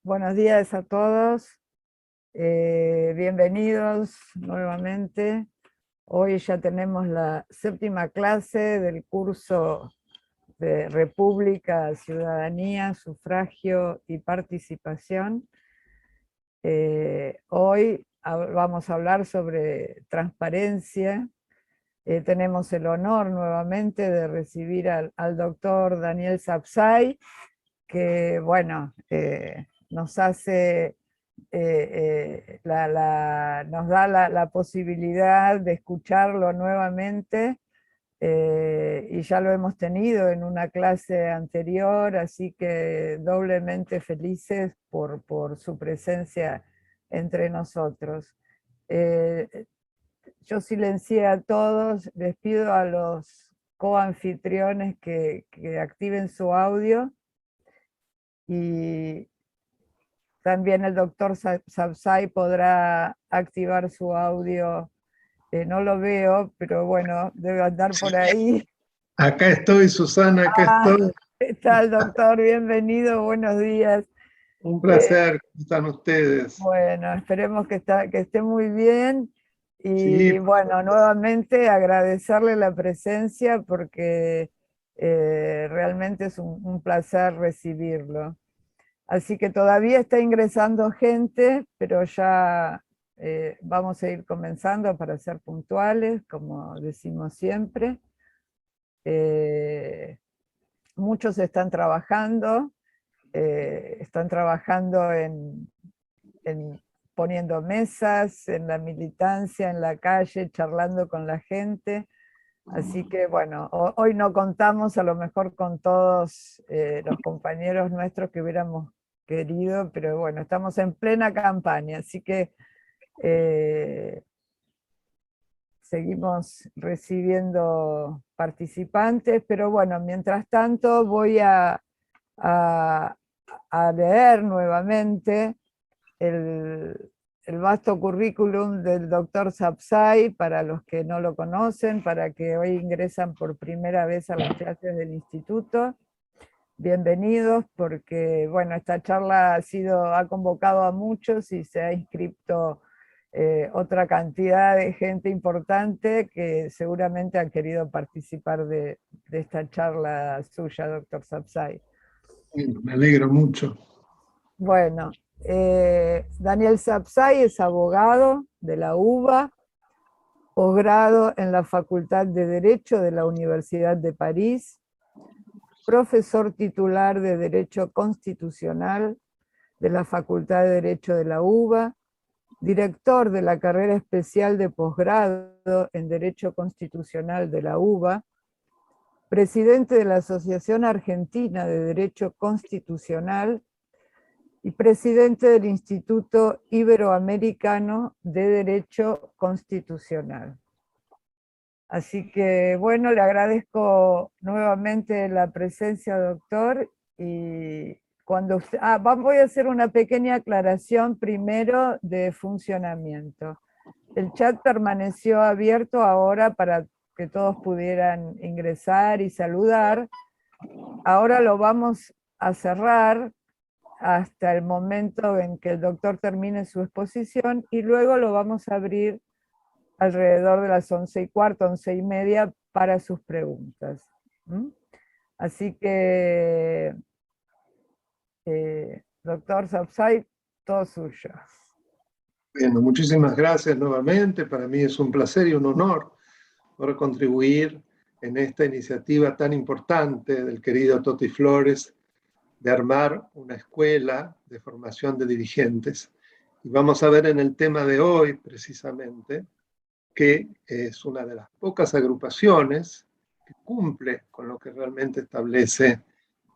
Buenos días a todos. Bienvenidos nuevamente. Hoy ya tenemos la 7ª clase del curso de República, Ciudadanía, Sufragio y Participación. Hoy vamos a hablar sobre transparencia. Tenemos el honor nuevamente de recibir al doctor Daniel Sapsay, que bueno, nos hace, nos da la posibilidad de escucharlo nuevamente, y ya lo hemos tenido en una clase anterior, así que doblemente felices por su presencia entre nosotros. Yo silencié a todos, les pido a los coanfitriones que activen su audio, y también el doctor Sapsay podrá activar su audio. No lo veo, pero bueno, debe andar por ahí. Acá estoy, Susana, acá estoy. ¿Qué tal, doctor? Bienvenido, buenos días. Un placer, ¿cómo están ustedes? Bueno, esperemos que esté muy bien. Y Sí, bueno, nuevamente agradecerle la presencia porque realmente es un placer recibirlo. Así que todavía está ingresando gente, pero ya vamos a ir comenzando para ser puntuales, como decimos siempre. Muchos están trabajando en poniendo mesas, en la militancia, en la calle, charlando con la gente. Así que bueno, hoy no contamos a lo mejor con todos los compañeros nuestros que hubiéramos querido, pero bueno, estamos en plena campaña, así que seguimos recibiendo participantes, pero bueno, mientras tanto voy a leer nuevamente el vasto currículum del doctor Sapsay para los que no lo conocen, para que hoy ingresan por primera vez a las clases del instituto. Bienvenidos, porque bueno, esta charla ha convocado a muchos y se ha inscrito otra cantidad de gente importante que seguramente han querido participar de esta charla suya, doctor Sapsay. bueno, me alegro mucho. Bueno, Daniel Sapsay es abogado de la UBA, posgrado en la Facultad de Derecho de la Universidad de París, profesor titular de Derecho Constitucional de la Facultad de Derecho de la UBA, director de la carrera especial de posgrado en Derecho Constitucional de la UBA, presidente de la Asociación Argentina de Derecho Constitucional y presidente del Instituto Iberoamericano de Derecho Constitucional. Así que bueno, le agradezco nuevamente la presencia, doctor, y cuando usted, voy a hacer una pequeña aclaración primero de funcionamiento. El chat permaneció abierto ahora para que todos pudieran ingresar y saludar. Ahora lo vamos a cerrar hasta el momento en que el doctor termine su exposición, y luego lo vamos a abrir alrededor de las 11:15, 11:30 para sus preguntas. Así que, doctor Sapsay, todo suyo. Bueno, muchísimas gracias nuevamente. Para mí es un placer y un honor poder contribuir en esta iniciativa tan importante del querido Toti Flores de armar una escuela de formación de dirigentes. Y vamos a ver en el tema de hoy, precisamente, que es una de las pocas agrupaciones que cumple con lo que realmente establece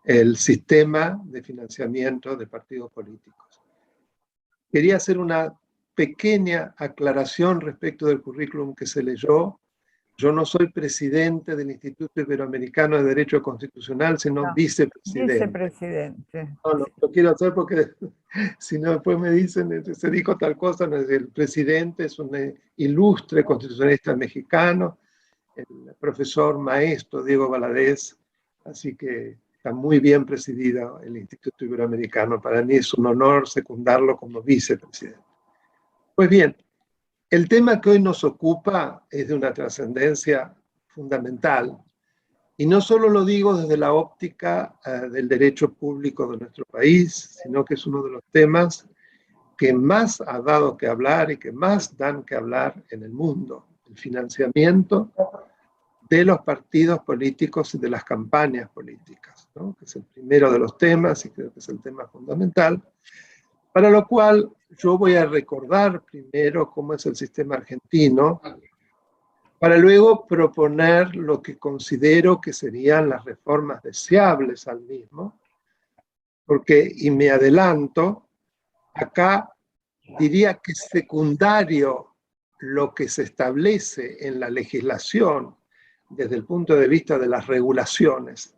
el sistema de financiamiento de partidos políticos. Quería hacer una pequeña aclaración respecto del currículum que se leyó. Yo no soy presidente del Instituto Iberoamericano de Derecho Constitucional, sino No, vicepresidente. vicepresidente. No, lo quiero hacer porque si no después me dicen, se dijo tal cosa, no es el presidente, es un ilustre constitucionalista mexicano, el profesor maestro Diego Valadez, así que está muy bien presidido el Instituto Iberoamericano. Para mí es un honor secundarlo como vicepresidente. Pues bien, el tema que hoy nos ocupa es de una trascendencia fundamental, y no solo lo digo desde la óptica del derecho público de nuestro país, sino que es uno de los temas que más ha dado que hablar y que más dan que hablar en el mundo: el financiamiento de los partidos políticos y de las campañas políticas, ¿no? Que es el primero de los temas y creo que es el tema fundamental, para lo cual yo voy a recordar primero cómo es el sistema argentino, para luego proponer lo que considero que serían las reformas deseables al mismo, porque, y me adelanto, acá diría que es secundario lo que se establece en la legislación desde el punto de vista de las regulaciones.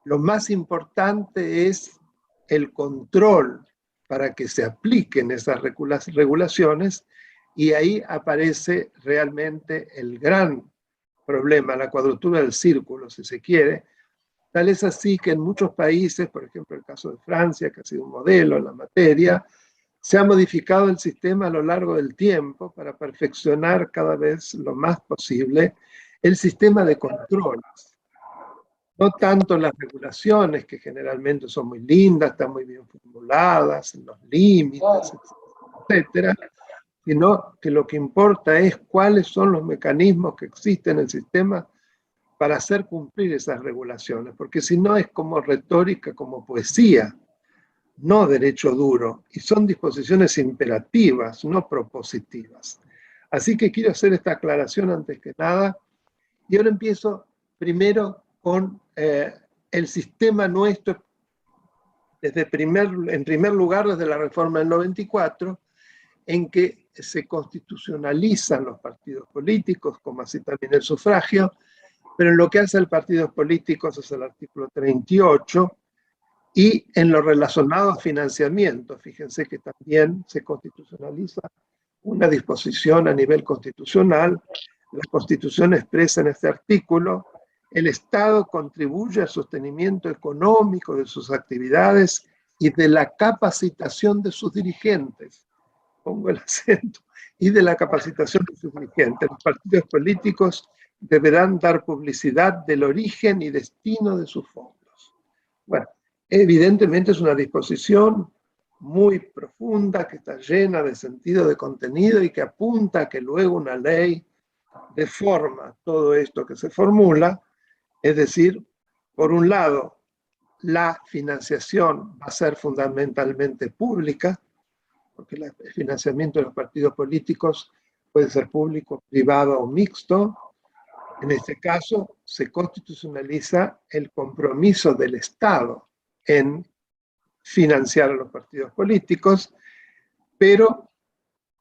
Lo más importante es el control para que se apliquen esas regulaciones, y ahí aparece realmente el gran problema, la cuadratura del círculo, si se quiere. Tal es así que en muchos países, por ejemplo el caso de Francia, que ha sido un modelo en la materia, se ha modificado el sistema a lo largo del tiempo para perfeccionar cada vez lo más posible el sistema de controles. No tanto las regulaciones, que generalmente son muy lindas, están muy bien formuladas, en los límites, etcétera, sino que lo que importa es cuáles son los mecanismos que existen en el sistema para hacer cumplir esas regulaciones, porque si no es como retórica, como poesía, no derecho duro, y son disposiciones imperativas, no propositivas. Así que quiero hacer esta aclaración antes que nada, y ahora empiezo primero con el sistema nuestro, en primer lugar desde la reforma del 94, en que se constitucionalizan los partidos políticos, como así también el sufragio, pero en lo que hace a los partidos políticos es el artículo 38, y en lo relacionado a financiamiento, fíjense que también se constitucionaliza una disposición a nivel constitucional. La Constitución expresa en este artículo: el Estado contribuye al sostenimiento económico de sus actividades y de la capacitación de sus dirigentes. Pongo el acento, y de la capacitación de sus dirigentes. Los partidos políticos deberán dar publicidad del origen y destino de sus fondos. Bueno, evidentemente es una disposición muy profunda, que está llena de sentido de contenido y que apunta a que luego una ley deforma todo esto que se formula. Es decir, por un lado, la financiación va a ser fundamentalmente pública, porque el financiamiento de los partidos políticos puede ser público, privado o mixto. En este caso, se constitucionaliza el compromiso del Estado en financiar a los partidos políticos, pero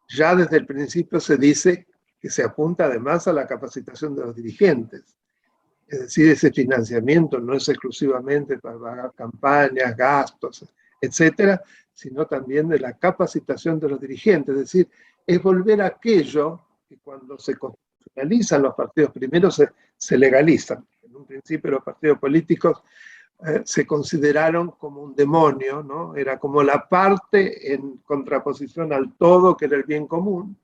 ya desde el principio se dice que se apunta además a la capacitación de los dirigentes. Es decir, ese financiamiento no es exclusivamente para pagar campañas, gastos, etcétera, sino también de la capacitación de los dirigentes. Es decir, es volver a aquello que cuando se constitucionalizan los partidos, primero se legalizan. En un principio los partidos políticos se consideraron como un demonio, ¿no? Era como la parte en contraposición al todo, que era el bien común,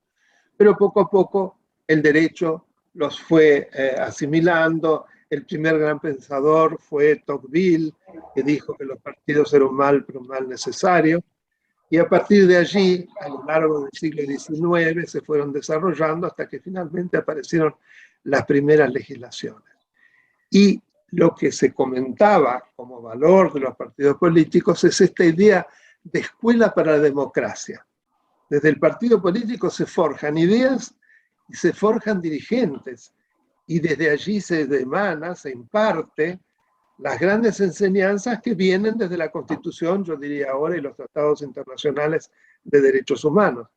pero poco a poco el derecho los fue asimilando. El primer gran pensador fue Tocqueville, que dijo que los partidos eran un mal, pero un mal necesario, y a partir de allí, a lo largo del siglo XIX, se fueron desarrollando hasta que finalmente aparecieron las primeras legislaciones. Y lo que se comentaba como valor de los partidos políticos es esta idea de escuela para la democracia. Desde el partido político se forjan ideas y se forjan dirigentes, y desde allí se emana, se imparte las grandes enseñanzas que vienen desde la Constitución, yo diría ahora, y los tratados internacionales de derechos humanos.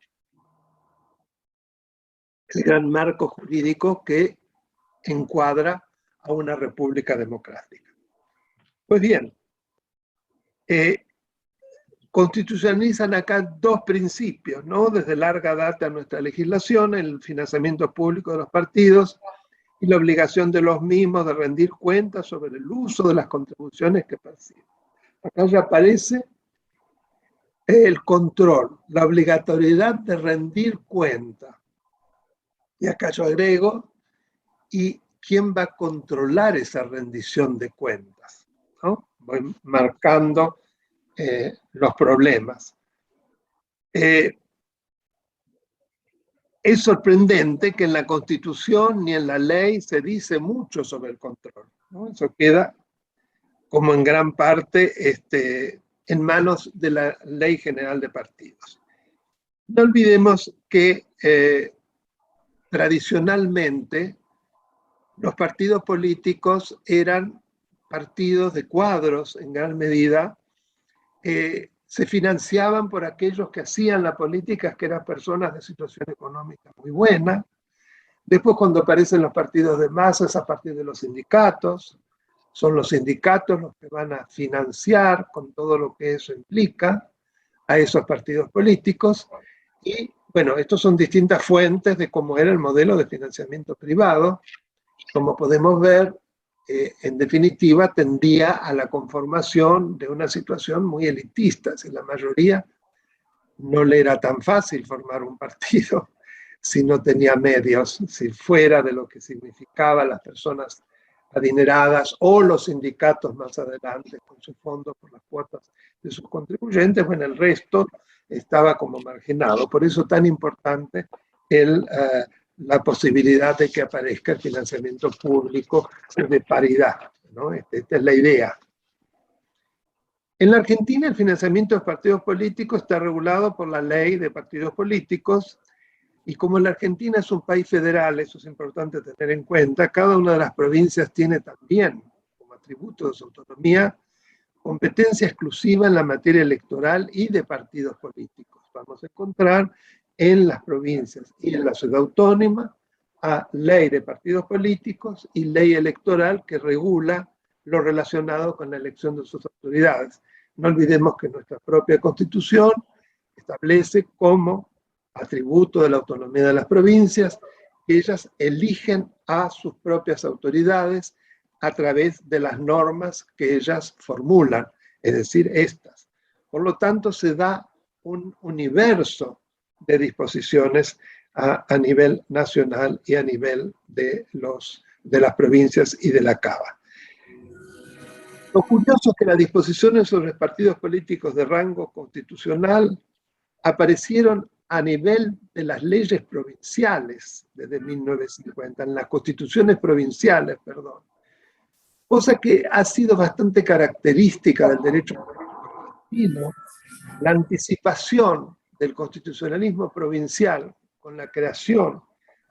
El gran marco jurídico que encuadra a una república democrática. Pues bien, constitucionalizan acá dos principios, ¿no? Desde larga data nuestra legislación, el financiamiento público de los partidos y la obligación de los mismos de rendir cuentas sobre el uso de las contribuciones que perciben. Acá ya aparece el control, la obligatoriedad de rendir cuenta. Y acá yo agrego, ¿y quién va a controlar esa rendición de cuentas? ¿No? Voy marcando los problemas. Es sorprendente que en la Constitución ni en la ley se dice mucho sobre el control, ¿no? Eso queda como en gran parte en manos de la Ley General de Partidos. No olvidemos que tradicionalmente los partidos políticos eran partidos de cuadros en gran medida, se financiaban por aquellos que hacían la política, que eran personas de situación económica muy buena. Después, cuando aparecen los partidos de masas, a partir de los sindicatos, son los sindicatos los que van a financiar con todo lo que eso implica a esos partidos políticos. Y bueno, estos son distintas fuentes de cómo era el modelo de financiamiento privado. Como podemos ver, en definitiva, tendía a la conformación de una situación muy elitista. Si la mayoría no le era tan fácil formar un partido si no tenía medios, si fuera de lo que significaba las personas adineradas o los sindicatos más adelante con sus fondos por las cuotas de sus contribuyentes, bueno, el resto estaba como marginado. Por eso tan importante la posibilidad de que aparezca el financiamiento público de paridad, ¿no? Esta es la idea. En la Argentina el financiamiento de partidos políticos está regulado por la Ley de Partidos Políticos, y como la Argentina es un país federal, eso es importante tener en cuenta, cada una de las provincias tiene también, como atributo de su autonomía, competencia exclusiva en la materia electoral y de partidos políticos. Vamos a encontrar en las provincias y en la ciudad autónoma a ley de partidos políticos y ley electoral que regula lo relacionado con la elección de sus autoridades. No olvidemos que nuestra propia Constitución establece como atributo de la autonomía de las provincias que ellas eligen a sus propias autoridades a través de las normas que ellas formulan, es decir, estas. Por lo tanto, se da un universo de disposiciones a nivel nacional y a nivel de las provincias y de la CABA. Lo curioso es que las disposiciones sobre partidos políticos de rango constitucional aparecieron a nivel de las leyes provinciales desde 1950, en las constituciones provinciales, perdón. Cosa que ha sido bastante característica del derecho argentino, la anticipación del constitucionalismo provincial con la creación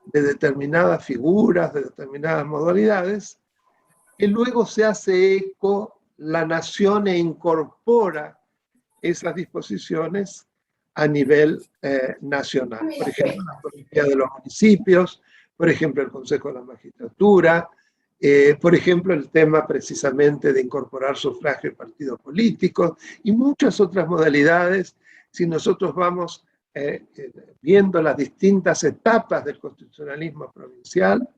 de determinadas figuras, de determinadas modalidades, que luego se hace eco la nación e incorpora esas disposiciones a nivel nacional. Por ejemplo, la Policía de los Municipios, por ejemplo, el Consejo de la Magistratura, por ejemplo, el tema precisamente de incorporar sufragio en partidos políticos y muchas otras modalidades. Si nosotros vamos viendo las distintas etapas del constitucionalismo provincial,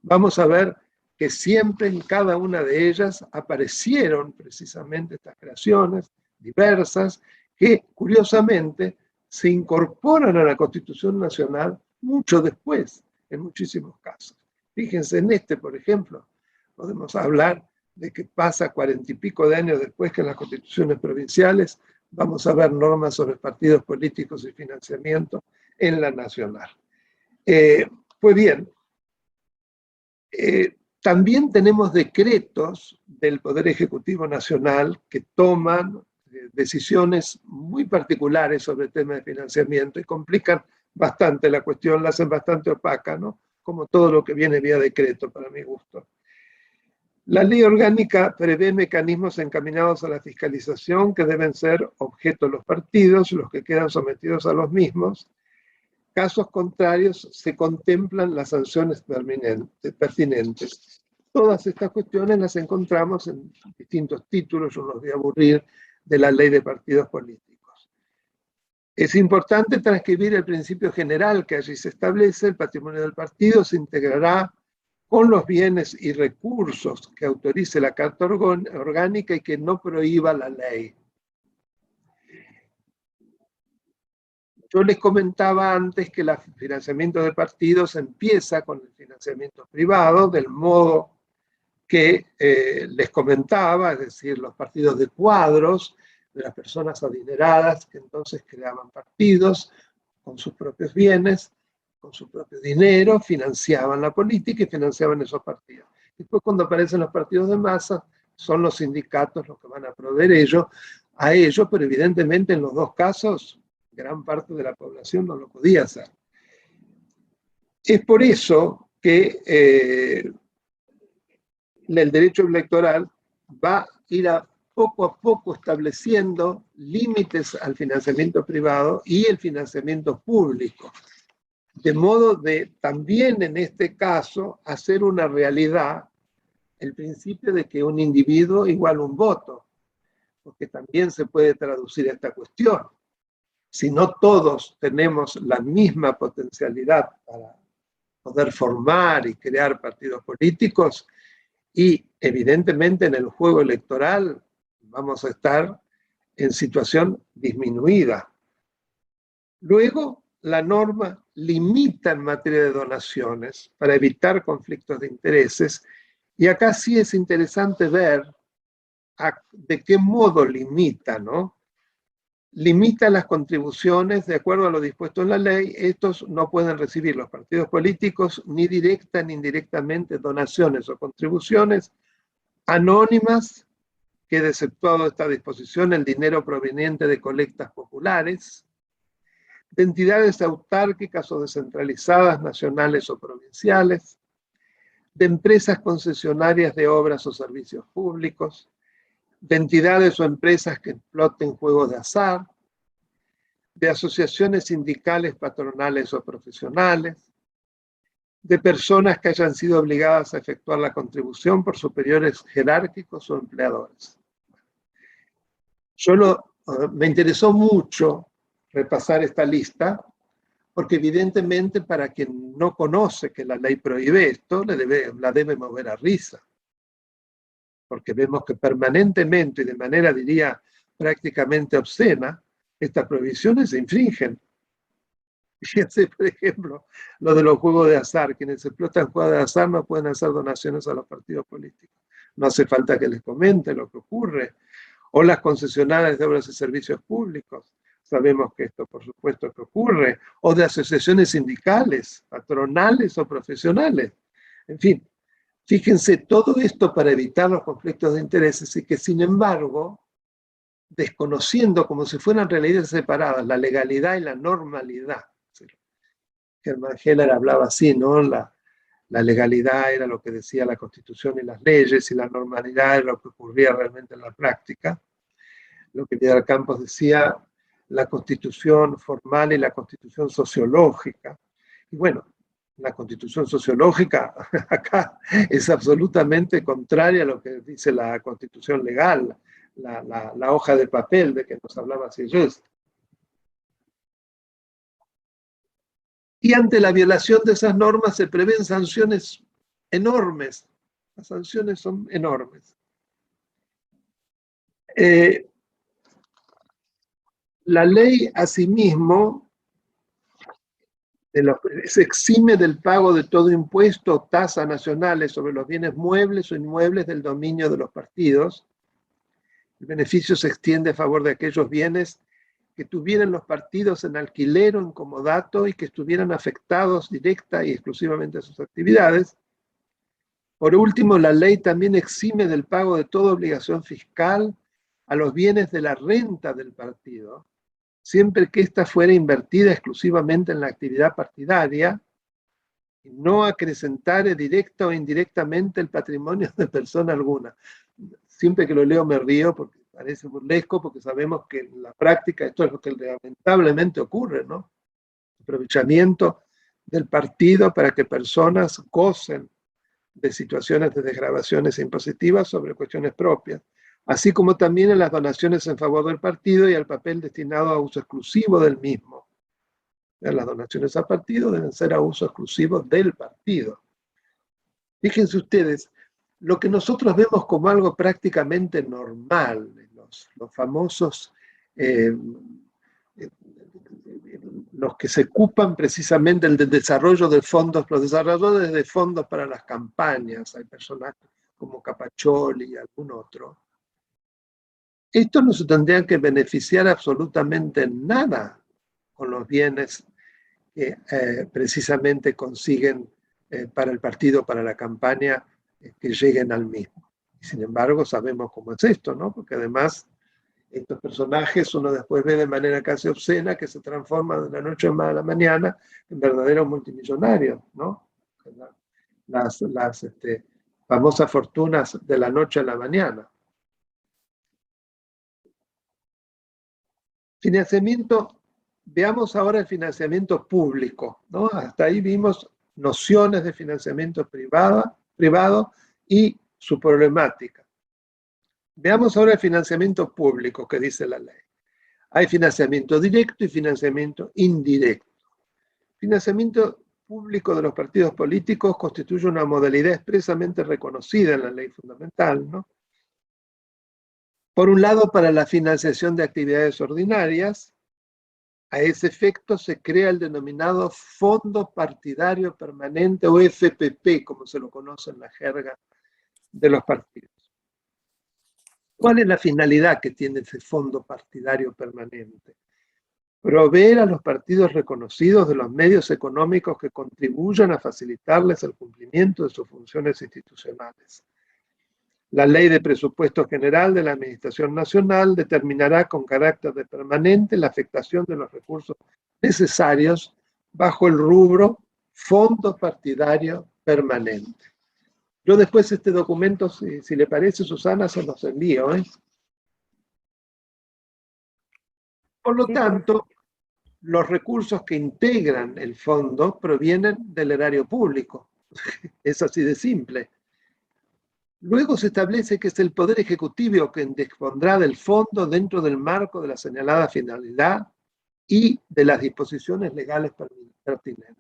vamos a ver que siempre en cada una de ellas aparecieron precisamente estas creaciones diversas que, curiosamente, se incorporan a la Constitución Nacional mucho después, en muchísimos casos. Fíjense en por ejemplo, podemos hablar de que pasa 40 y pico de años después que en las constituciones provinciales vamos a ver normas sobre partidos políticos y financiamiento en la nacional. Pues bien, también tenemos decretos del Poder Ejecutivo Nacional que toman decisiones muy particulares sobre el tema de financiamiento y complican bastante la cuestión, la hacen bastante opaca, ¿no? Como todo lo que viene vía decreto, para mi gusto. La ley orgánica prevé mecanismos encaminados a la fiscalización que deben ser objeto de los partidos, los que quedan sometidos a los mismos. Casos contrarios se contemplan las sanciones pertinentes. Todas estas cuestiones las encontramos en distintos títulos, yo no los voy a aburrir, de la ley de partidos políticos. Es importante transcribir el principio general que allí se establece: el patrimonio del partido se integrará con los bienes y recursos que autorice la Carta Orgánica y que no prohíba la ley. Yo les comentaba antes que el financiamiento de partidos empieza con el financiamiento privado, del modo que les comentaba, es decir, los partidos de cuadros, de las personas adineradas que entonces creaban partidos con sus propios bienes, con su propio dinero, financiaban la política y financiaban esos partidos. Después, cuando aparecen los partidos de masa, son los sindicatos los que van a proveer a ello, pero evidentemente en los dos casos, gran parte de la población no lo podía hacer. Es por eso que el derecho electoral va a ir poco a poco estableciendo límites al financiamiento privado y el financiamiento público, de modo de también en este caso hacer una realidad el principio de que un individuo igual un voto, porque también se puede traducir esta cuestión. Si no todos tenemos la misma potencialidad para poder formar y crear partidos políticos, y evidentemente en el juego electoral vamos a estar en situación disminuida. Luego, la norma limita en materia de donaciones para evitar conflictos de intereses, y acá sí es interesante ver de qué modo limita, ¿no? Limita las contribuciones de acuerdo a lo dispuesto en la ley. Estos no pueden recibir los partidos políticos ni directa ni indirectamente donaciones o contribuciones anónimas, queda exceptuado de esta disposición el dinero proveniente de colectas populares, de entidades autárquicas o descentralizadas, nacionales o provinciales, de empresas concesionarias de obras o servicios públicos, de entidades o empresas que exploten juegos de azar, de asociaciones sindicales, patronales o profesionales, de personas que hayan sido obligadas a efectuar la contribución por superiores jerárquicos o empleadores. Me interesó mucho repasar esta lista, porque evidentemente para quien no conoce que la ley prohíbe esto, la debe mover a risa. Porque vemos que permanentemente y de manera, diría, prácticamente obscena, estas prohibiciones se infringen. Fíjense, por ejemplo, lo de los juegos de azar. Quienes explotan juegos de azar no pueden hacer donaciones a los partidos políticos. No hace falta que les comente lo que ocurre. O las concesionarias de obras y servicios públicos. Sabemos que esto, por supuesto, que ocurre. O de asociaciones sindicales, patronales o profesionales. En fin, fíjense, todo esto para evitar los conflictos de intereses y que, sin embargo, desconociendo como si fueran realidades separadas, la legalidad y la normalidad. Hermann Heller hablaba así, ¿no? La legalidad era lo que decía la Constitución y las leyes, y la normalidad era lo que ocurría realmente en la práctica. Lo que Vidal Campos decía, la Constitución formal y la Constitución sociológica. Y bueno, la Constitución sociológica acá es absolutamente contraria a lo que dice la Constitución legal, la hoja de papel de que nos hablaba Sieyès. Y ante la violación de esas normas se prevén sanciones enormes. Las sanciones son enormes. La ley, asimismo, se exime del pago de todo impuesto o tasa nacionales sobre los bienes muebles o inmuebles del dominio de los partidos. El beneficio se extiende a favor de aquellos bienes que tuvieran los partidos en alquiler o en comodato y que estuvieran afectados directa y exclusivamente a sus actividades. Por último, la ley también exime del pago de toda obligación fiscal a los bienes de la renta del partido, siempre que ésta fuera invertida exclusivamente en la actividad partidaria y no acrecentare directa o indirectamente el patrimonio de persona alguna. Siempre que lo leo me río porque parece burlesco, porque sabemos que en la práctica esto es lo que lamentablemente ocurre, ¿no? Aprovechamiento del partido para que personas gocen de situaciones de desgravaciones impositivas sobre cuestiones propias, así como también en las donaciones en favor del partido y al papel destinado a uso exclusivo del mismo. Las donaciones al partido deben ser a uso exclusivo del partido. Fíjense ustedes, lo que nosotros vemos como algo prácticamente normal, los famosos, eh, los que se ocupan precisamente del desarrollo de fondos, los desarrolladores de fondos para las campañas, hay personajes como Capaccioli y algún otro. Estos no se tendrían que beneficiar absolutamente en nada con los bienes que precisamente consiguen para el partido, para la campaña, que lleguen al mismo. Y sin embargo, sabemos cómo es esto, ¿no? Porque además estos personajes uno después ve de manera casi obscena que se transforman de la noche a la mañana en verdaderos multimillonarios, ¿no? Las famosas fortunas de la noche a la mañana. Financiamiento, veamos ahora el financiamiento público, ¿no? Hasta ahí vimos nociones de financiamiento privado y su problemática. Veamos ahora el financiamiento público que dice la ley. Hay financiamiento directo y financiamiento indirecto. Financiamiento público de los partidos políticos constituye una modalidad expresamente reconocida en la ley fundamental, ¿no? Por un lado, para la financiación de actividades ordinarias, a ese efecto se crea el denominado Fondo Partidario Permanente o FPP, como se lo conoce en la jerga de los partidos. ¿Cuál es la finalidad que tiene ese Fondo Partidario Permanente? Proveer a los partidos reconocidos de los medios económicos que contribuyan a facilitarles el cumplimiento de sus funciones institucionales. La Ley de Presupuesto General de la Administración Nacional determinará con carácter de permanente la afectación de los recursos necesarios bajo el rubro Fondo Partidario Permanente. Yo después este documento, si le parece, Susana, se los envío, ¿eh? Por lo tanto, los recursos que integran el fondo provienen del erario público. Es así de simple. Luego se establece que es el Poder Ejecutivo quien dispondrá del fondo dentro del marco de la señalada finalidad y de las disposiciones legales pertinentes.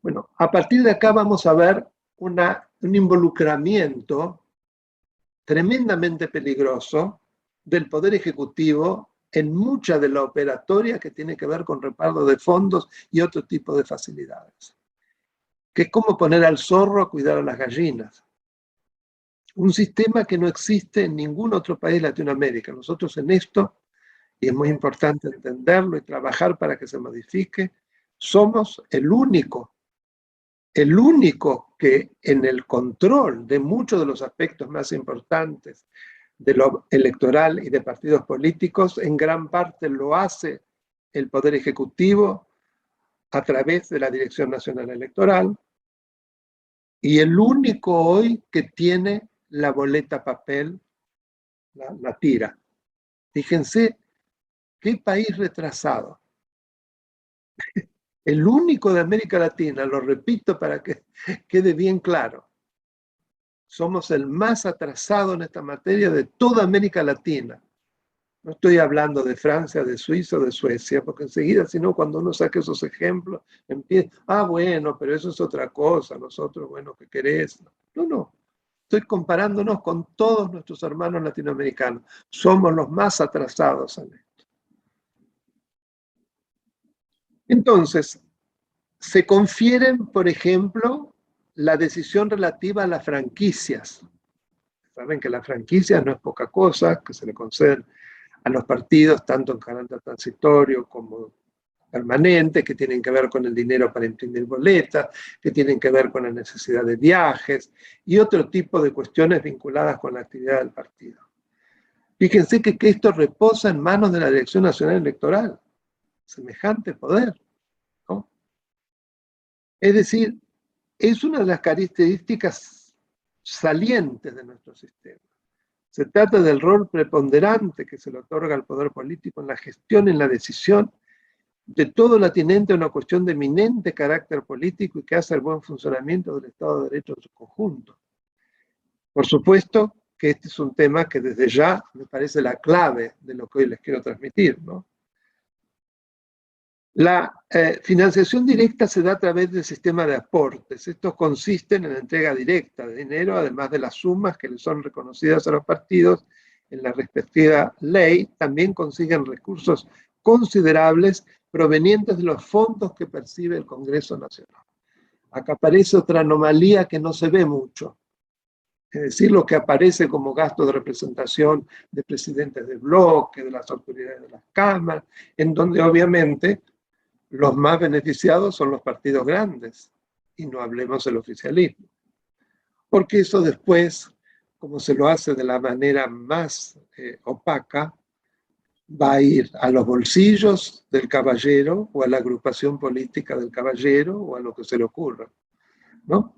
Bueno, a partir de acá vamos a ver un involucramiento tremendamente peligroso del Poder Ejecutivo en mucha de la operatoria que tiene que ver con reparto de fondos y otro tipo de facilidades. Que es como poner al zorro a cuidar a las gallinas. Un sistema que no existe en ningún otro país de Latinoamérica. Nosotros en esto, y es muy importante entenderlo y trabajar para que se modifique, somos el único que en el control de muchos de los aspectos más importantes de lo electoral y de partidos políticos, en gran parte lo hace el Poder Ejecutivo a través de la Dirección Nacional Electoral, y el único hoy que tiene la boleta papel, la tira. Fíjense qué país retrasado. El único de América Latina, lo repito para que quede bien claro, somos el más atrasado en esta materia de toda América Latina. No estoy hablando de Francia, de Suiza, de Suecia, porque enseguida, si no, cuando uno saca esos ejemplos, empieza, bueno, pero eso es otra cosa, nosotros, bueno, ¿qué querés? No. Estoy comparándonos con todos nuestros hermanos latinoamericanos. Somos los más atrasados en esto. Entonces, se confieren, por ejemplo, la decisión relativa a las franquicias. Saben que las franquicias no es poca cosa, que se le conceden a los partidos, tanto en carácter transitorio como permanente, que tienen que ver con el dinero para imprimir boletas, que tienen que ver con la necesidad de viajes y otro tipo de cuestiones vinculadas con la actividad del partido. Fíjense que esto reposa en manos de la Dirección Nacional Electoral, semejante poder, ¿no? Es decir, es una de las características salientes de nuestro sistema. Se trata del rol preponderante que se le otorga al poder político en la gestión y en la decisión de todo lo atinente a una cuestión de eminente carácter político y que hace el buen funcionamiento del Estado de Derecho en su conjunto. Por supuesto que este es un tema que desde ya me parece la clave de lo que hoy les quiero transmitir, ¿no? La financiación directa se da a través del sistema de aportes. Estos consisten en la entrega directa de dinero, además de las sumas que le son reconocidas a los partidos en la respectiva ley. También consiguen recursos considerables provenientes de los fondos que percibe el Congreso Nacional. Acá aparece otra anomalía que no se ve mucho. Es decir, lo que aparece como gasto de representación de presidentes de bloque, de las autoridades de las cámaras, en donde obviamente los más beneficiados son los partidos grandes, y no hablemos del oficialismo. Porque eso después, como se lo hace de la manera más opaca, va a ir a los bolsillos del caballero o a la agrupación política del caballero o a lo que se le ocurra, ¿no?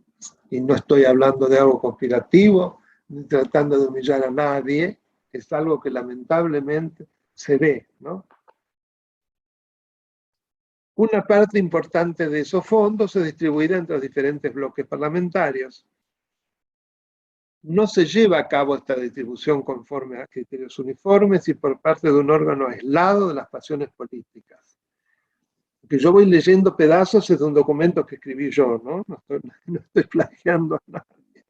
Y no estoy hablando de algo conspirativo, ni tratando de humillar a nadie, es algo que lamentablemente se ve, ¿no? Una parte importante de esos fondos se distribuirá entre los diferentes bloques parlamentarios. No se lleva a cabo esta distribución conforme a criterios uniformes y por parte de un órgano aislado de las pasiones políticas. Lo que yo voy leyendo pedazos es de un documento que escribí yo, ¿no? No estoy plagiando a nadie.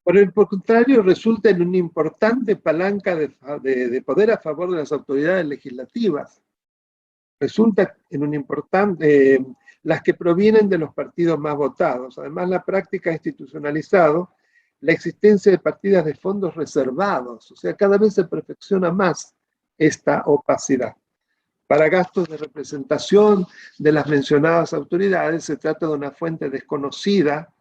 Por el contrario, resulta en una importante palanca de poder a favor de las autoridades legislativas. Resulta en un importante, las que provienen de los partidos más votados. Además, la práctica ha institucionalizado la existencia de partidas de fondos reservados, o sea, cada vez se perfecciona más esta opacidad. Para gastos de representación de las mencionadas autoridades se trata de una fuente desconocida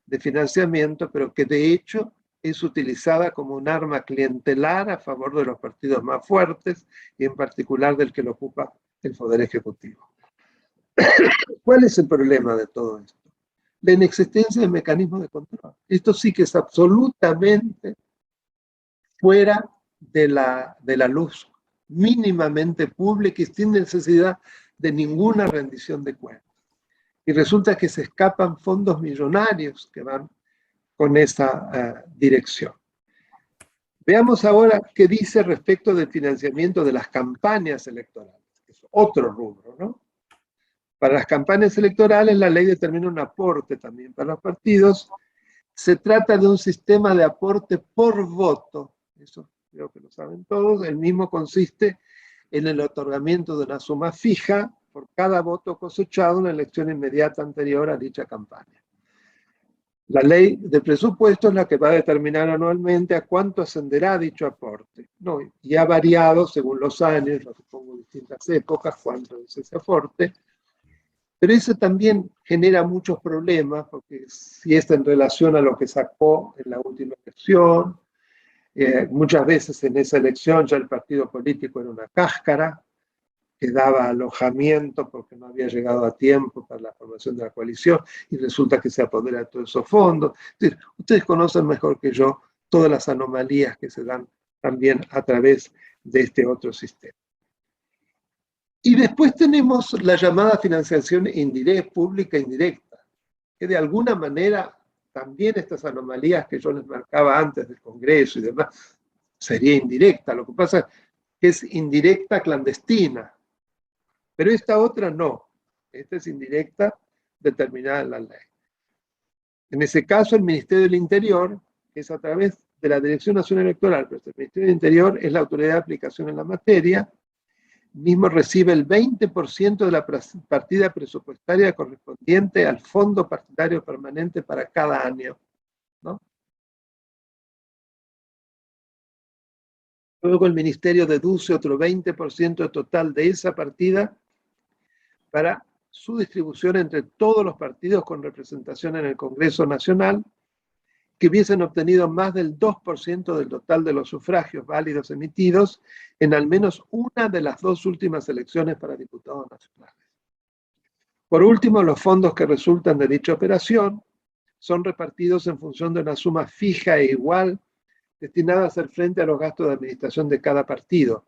de financiamiento, pero que de hecho es utilizada como un arma clientelar a favor de los partidos más fuertes y en particular del que lo ocupa el Poder Ejecutivo. ¿Cuál es el problema de todo esto? La inexistencia de mecanismos de control. Esto sí que es absolutamente fuera de la luz mínimamente pública y sin necesidad de ninguna rendición de cuentas. Y resulta que se escapan fondos millonarios que van con esa dirección. Veamos ahora qué dice respecto del financiamiento de las campañas electorales, que es otro rubro, ¿no? Para las campañas electorales la ley determina un aporte también para los partidos. Se trata de un sistema de aporte por voto, eso creo que lo saben todos. El mismo consiste en el otorgamiento de una suma fija por cada voto cosechado en la elección inmediata anterior a dicha campaña. La ley de presupuesto es la que va a determinar anualmente a cuánto ascenderá dicho aporte, ¿no? Y ha variado según los años, lo supongo distintas épocas, cuánto es ese aporte. Pero eso también genera muchos problemas, porque si es en relación a lo que sacó en la última elección, muchas veces en esa elección ya el partido político era una cáscara, que daba alojamiento porque no había llegado a tiempo para la formación de la coalición, y resulta que se apodera de todos esos fondos. Entonces, ustedes conocen mejor que yo todas las anomalías que se dan también a través de este otro sistema. Y después tenemos la llamada financiación indirecta, pública indirecta, que de alguna manera también estas anomalías que yo les marcaba antes del Congreso y demás, sería indirecta. Lo que pasa es que es indirecta clandestina, pero esta otra no. Esta es indirecta determinada en la ley. En ese caso, el Ministerio del Interior, que es a través de la Dirección Nacional Electoral, pero el Ministerio del Interior es la autoridad de aplicación en la materia, mismo recibe el 20% de la partida presupuestaria correspondiente al Fondo Partidario Permanente para cada año, ¿no? Luego el Ministerio deduce otro 20% total de esa partida para su distribución entre todos los partidos con representación en el Congreso Nacional que hubiesen obtenido más del 2% del total de los sufragios válidos emitidos en al menos una de las dos últimas elecciones para diputados nacionales. Por último, los fondos que resultan de dicha operación son repartidos en función de una suma fija e igual destinada a hacer frente a los gastos de administración de cada partido.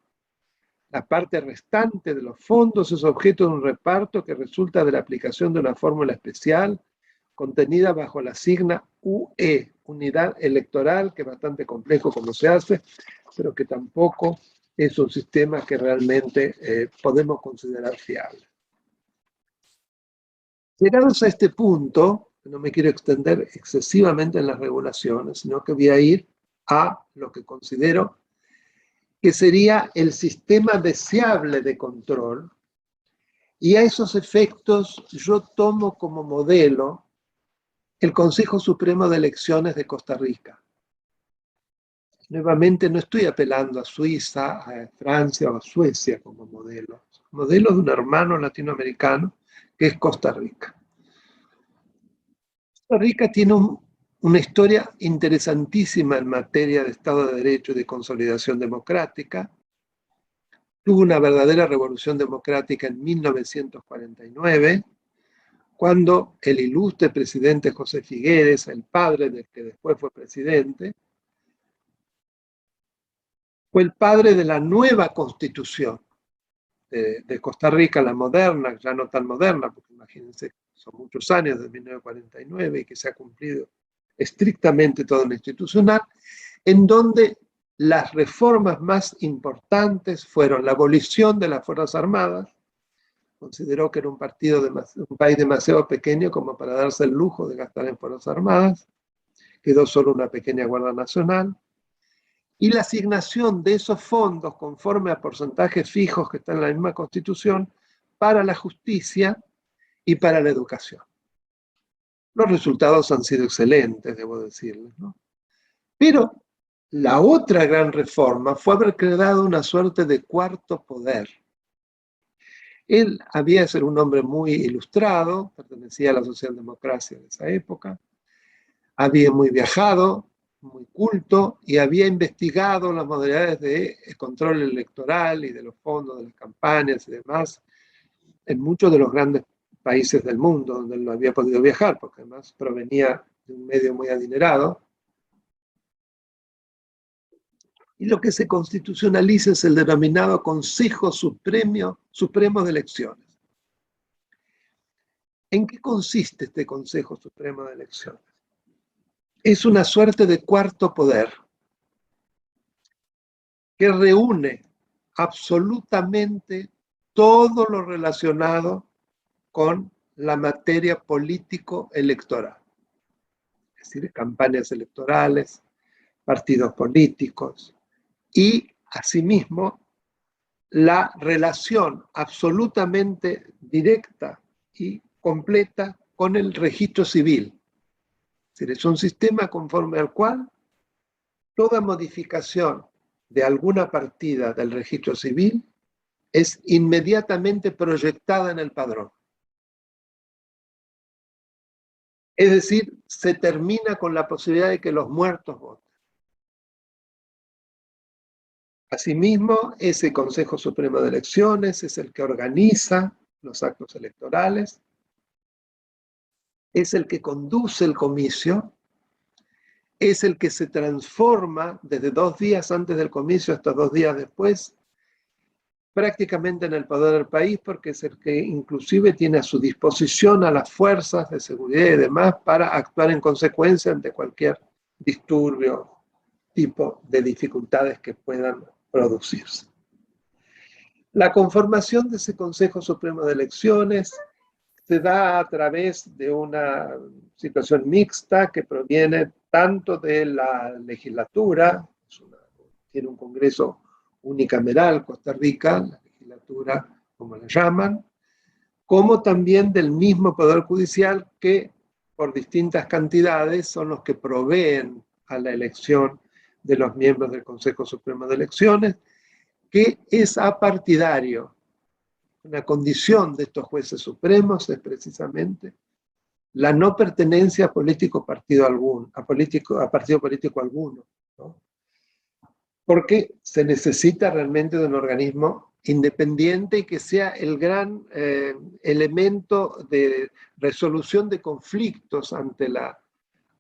La parte restante de los fondos es objeto de un reparto que resulta de la aplicación de una fórmula especial contenida bajo la sigla UE, unidad electoral, que es bastante complejo como se hace, pero que tampoco es un sistema que realmente podemos considerar fiable. Llegados a este punto, no me quiero extender excesivamente en las regulaciones, sino que voy a ir a lo que considero que sería el sistema deseable de control, y a esos efectos yo tomo como modelo el Consejo Supremo de Elecciones de Costa Rica. Nuevamente no estoy apelando a Suiza, a Francia o a Suecia como modelo. Modelo de un hermano latinoamericano que es Costa Rica. Costa Rica tiene una historia interesantísima en materia de Estado de Derecho y de consolidación democrática. Tuvo una verdadera revolución democrática en 1949, cuando el ilustre presidente José Figueres, el padre del que después fue presidente, fue el padre de la nueva constitución de Costa Rica, la moderna, ya no tan moderna, porque imagínense, son muchos años de 1949 y que se ha cumplido estrictamente todo lo institucional, en donde las reformas más importantes fueron la abolición de las Fuerzas Armadas. Consideró que era un país demasiado pequeño como para darse el lujo de gastar en Fuerzas Armadas. Quedó solo una pequeña Guardia Nacional. Y la asignación de esos fondos, conforme a porcentajes fijos que están en la misma Constitución, para la justicia y para la educación. Los resultados han sido excelentes, debo decirles, ¿no? Pero la otra gran reforma fue haber creado una suerte de cuarto poder. Él había de ser un hombre muy ilustrado, pertenecía a la socialdemocracia de esa época, había muy viajado, muy culto, y había investigado las modalidades de control electoral y de los fondos de las campañas y demás en muchos de los grandes países del mundo donde él no había podido viajar, porque además provenía de un medio muy adinerado. Y lo que se constitucionaliza es el denominado Consejo Supremo de Elecciones. ¿En qué consiste este Consejo Supremo de Elecciones? Es una suerte de cuarto poder que reúne absolutamente todo lo relacionado con la materia político-electoral. Es decir, campañas electorales, partidos políticos y, asimismo, la relación absolutamente directa y completa con el registro civil. Es decir, es un sistema conforme al cual toda modificación de alguna partida del registro civil es inmediatamente proyectada en el padrón. Es decir, se termina con la posibilidad de que los muertos voten. Asimismo, ese Consejo Supremo de Elecciones es el que organiza los actos electorales, es el que conduce el comicio, es el que se transforma desde 2 días antes del comicio hasta 2 días después, prácticamente en el poder del país, porque es el que inclusive tiene a su disposición a las fuerzas de seguridad y demás para actuar en consecuencia ante cualquier disturbio, tipo de dificultades que puedan producirse. La conformación de ese Consejo Supremo de Elecciones se da a través de una situación mixta que proviene tanto de la legislatura, tiene un Congreso unicameral, Costa Rica, la legislatura, como la llaman, como también del mismo Poder Judicial que por distintas cantidades son los que proveen a la elección de los miembros del Consejo Supremo de Elecciones, que es apartidario. Una condición de estos jueces supremos es precisamente la no pertenencia a partido político alguno, ¿no? Porque se necesita realmente de un organismo independiente y que sea el gran elemento de resolución de conflictos ante la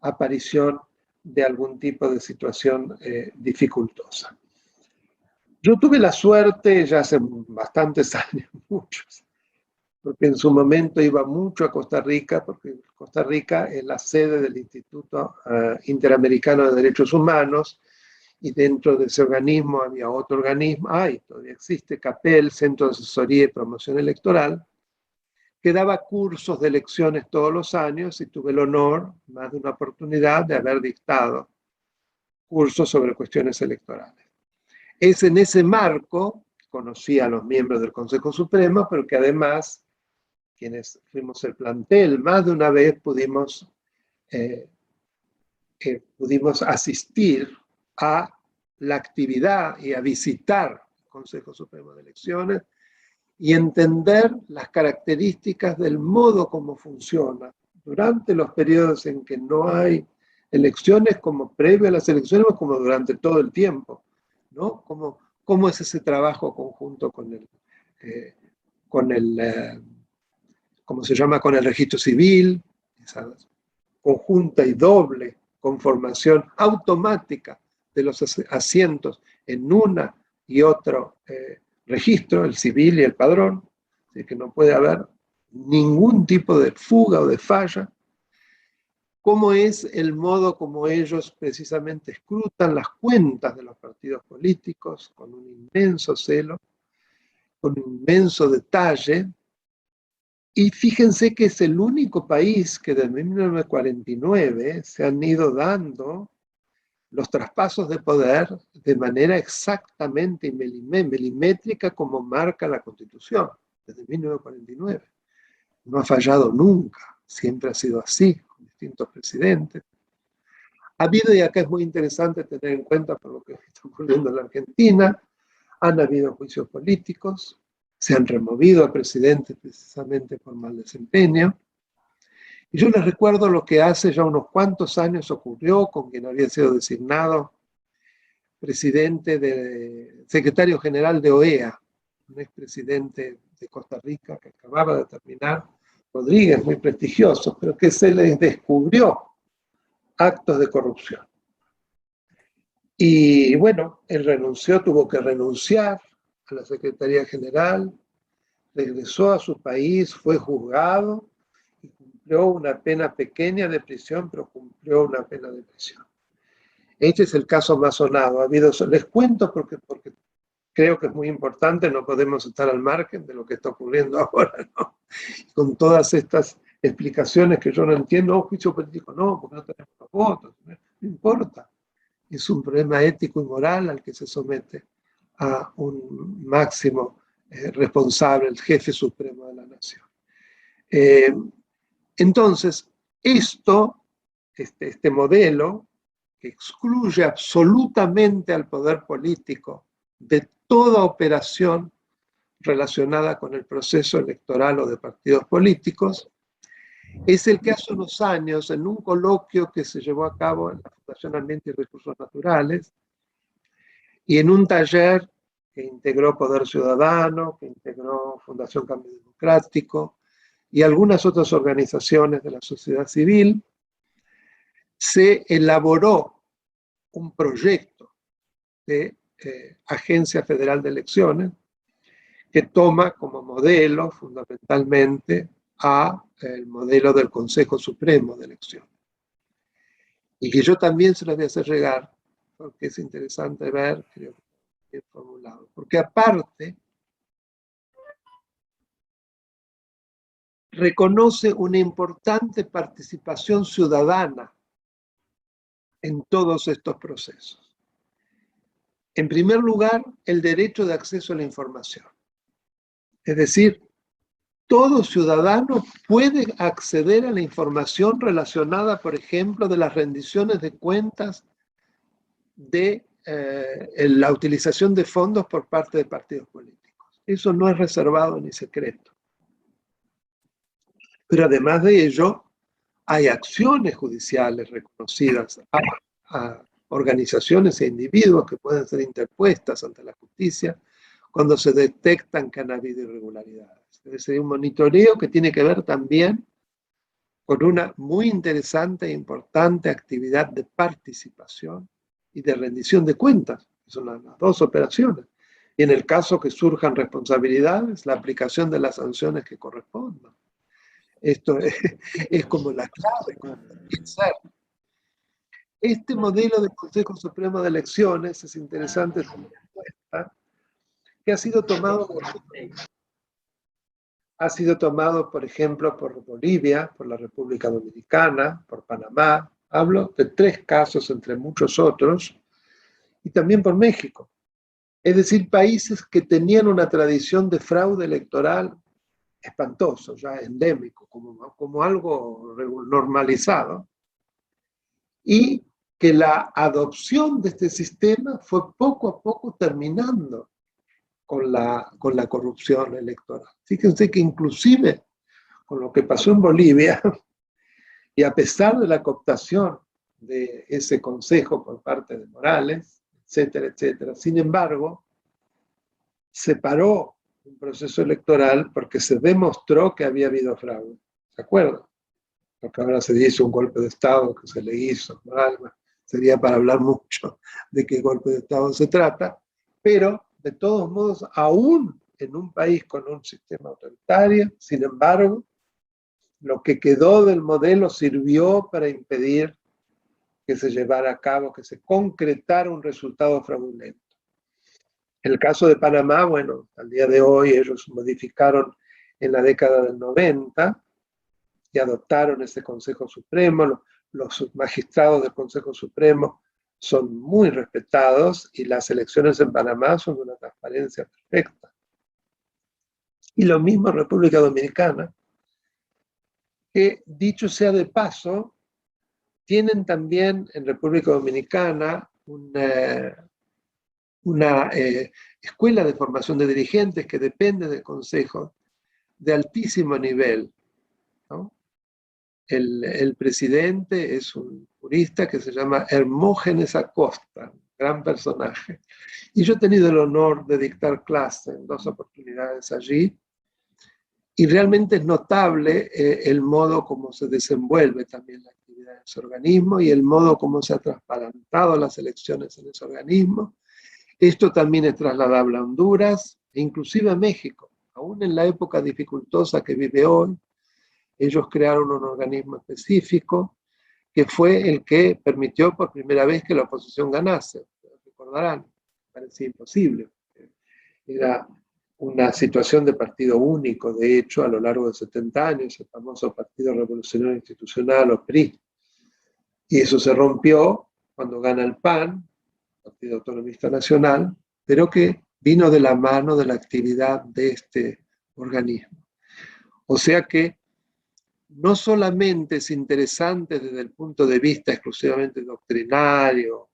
aparición de algún tipo de situación dificultosa. Yo tuve la suerte, ya hace bastantes años, muchos, porque en su momento iba mucho a Costa Rica, porque Costa Rica es la sede del Instituto Interamericano de Derechos Humanos, y dentro de ese organismo había otro organismo, todavía existe, CAPEL, Centro de Asesoría y Promoción Electoral, que daba cursos de elecciones todos los años y tuve el honor, más de una oportunidad, de haber dictado cursos sobre cuestiones electorales. Es en ese marco, conocí a los miembros del Consejo Supremo, pero que además, quienes fuimos el plantel, más de una vez pudimos asistir a la actividad y a visitar el Consejo Supremo de Elecciones y entender las características del modo como funciona durante los periodos en que no hay elecciones, como previo a las elecciones, como durante todo el tiempo, ¿no? ¿Cómo es ese trabajo conjunto con ¿cómo se llama? Con el registro civil, esa conjunta y doble conformación automática de los asientos en una y otro registro, el civil y el padrón, así que no puede haber ningún tipo de fuga o de falla. ¿Cómo es el modo como ellos precisamente escrutan las cuentas de los partidos políticos con un inmenso celo, con un inmenso detalle? Y fíjense que es el único país que desde 1949 se han ido dando los traspasos de poder de manera exactamente milimétrica como marca la Constitución, desde 1949. No ha fallado nunca, siempre ha sido así, con distintos presidentes. Ha habido, y acá es muy interesante tener en cuenta por lo que está ocurriendo en la Argentina, han habido juicios políticos, se han removido a presidentes precisamente por mal desempeño. Y yo les recuerdo lo que hace ya unos cuantos años ocurrió con quien había sido designado secretario general de OEA, un expresidente de Costa Rica que acababa de terminar, Rodríguez, muy prestigioso, pero que se les descubrió actos de corrupción. Y bueno, él renunció, tuvo que renunciar a la Secretaría General, regresó a su país, fue juzgado y cumplió una pena pequeña de prisión, pero cumplió una pena de prisión. Este es el caso más sonado. Les cuento porque creo que es muy importante, no podemos estar al margen de lo que está ocurriendo ahora, ¿no? Con todas estas explicaciones que yo no entiendo, juicio político no, porque no tenemos los votos, no importa. Es un problema ético y moral al que se somete a un máximo responsable, el jefe supremo de la nación. Entonces, este modelo que excluye absolutamente al poder político de toda operación relacionada con el proceso electoral o de partidos políticos, es el que hace unos años, en un coloquio que se llevó a cabo en la Fundación Ambiente y Recursos Naturales, y en un taller que integró Poder Ciudadano, que integró Fundación Cambio Democrático, y algunas otras organizaciones de la sociedad civil, se elaboró un proyecto de Agencia Federal de Elecciones que toma como modelo fundamentalmente el modelo del Consejo Supremo de Elecciones. Y que yo también se los voy a hacer llegar, porque es interesante ver, creo que bien formulado. Porque aparte, reconoce una importante participación ciudadana en todos estos procesos. En primer lugar, el derecho de acceso a la información. Es decir, todo ciudadano puede acceder a la información relacionada, por ejemplo, de las rendiciones de cuentas de la utilización de fondos por parte de partidos políticos. Eso no es reservado ni secreto. Pero además de ello, hay acciones judiciales reconocidas a organizaciones e individuos que pueden ser interpuestas ante la justicia cuando se detectan que han habido irregularidades. Es decir, un monitoreo que tiene que ver también con una muy interesante e importante actividad de participación y de rendición de cuentas. Son las dos operaciones. Y en el caso que surjan responsabilidades, la aplicación de las sanciones que correspondan. Esto es como la clave, como ser. Este modelo del Consejo Supremo de Elecciones es interesante, que ha sido tomado, por ejemplo, por Bolivia, por la República Dominicana, por Panamá. Hablo de 3 casos entre muchos otros, y también por México. Es decir, países que tenían una tradición de fraude electoral espantoso, ya endémico, como algo normalizado, y que la adopción de este sistema fue poco a poco terminando con la corrupción electoral. Fíjense que inclusive con lo que pasó en Bolivia, y a pesar de la cooptación de ese consejo por parte de Morales, etcétera, etcétera, sin embargo, se paró un proceso electoral porque se demostró que había habido fraude. ¿Se acuerdan? Porque ahora se hizo un golpe de Estado que se le hizo, ¿no? Sería para hablar mucho de qué golpe de Estado se trata, pero de todos modos, aún en un país con un sistema autoritario, sin embargo, lo que quedó del modelo sirvió para impedir que se llevara a cabo, que se concretara un resultado fraudulento. En el caso de Panamá, bueno, al día de hoy ellos modificaron en la década del 90 y adoptaron ese Consejo Supremo. Los magistrados del Consejo Supremo son muy respetados y las elecciones en Panamá son de una transparencia perfecta. Y lo mismo en República Dominicana, que dicho sea de paso, tienen también en República Dominicana una escuela de formación de dirigentes que depende del Consejo de altísimo nivel, ¿no? El presidente es un jurista que se llama Hermógenes Acosta, gran personaje. Y yo he tenido el honor de dictar clase en 2 oportunidades allí, y realmente es notable el modo como se desenvuelve también la actividad de ese organismo y el modo como se ha transparentado las elecciones en ese organismo. Esto también es trasladable a Honduras e inclusive a México. Aún en la época dificultosa que vive hoy, ellos crearon un organismo específico que fue el que permitió por primera vez que la oposición ganase. Recordarán, parecía imposible. Era una situación de partido único, de hecho, a lo largo de 70 años, el famoso Partido Revolucionario Institucional, o PRI. Y eso se rompió cuando gana el PAN, Partido Autonomista Nacional, pero que vino de la mano de la actividad de este organismo. O sea que no solamente es interesante desde el punto de vista exclusivamente doctrinario,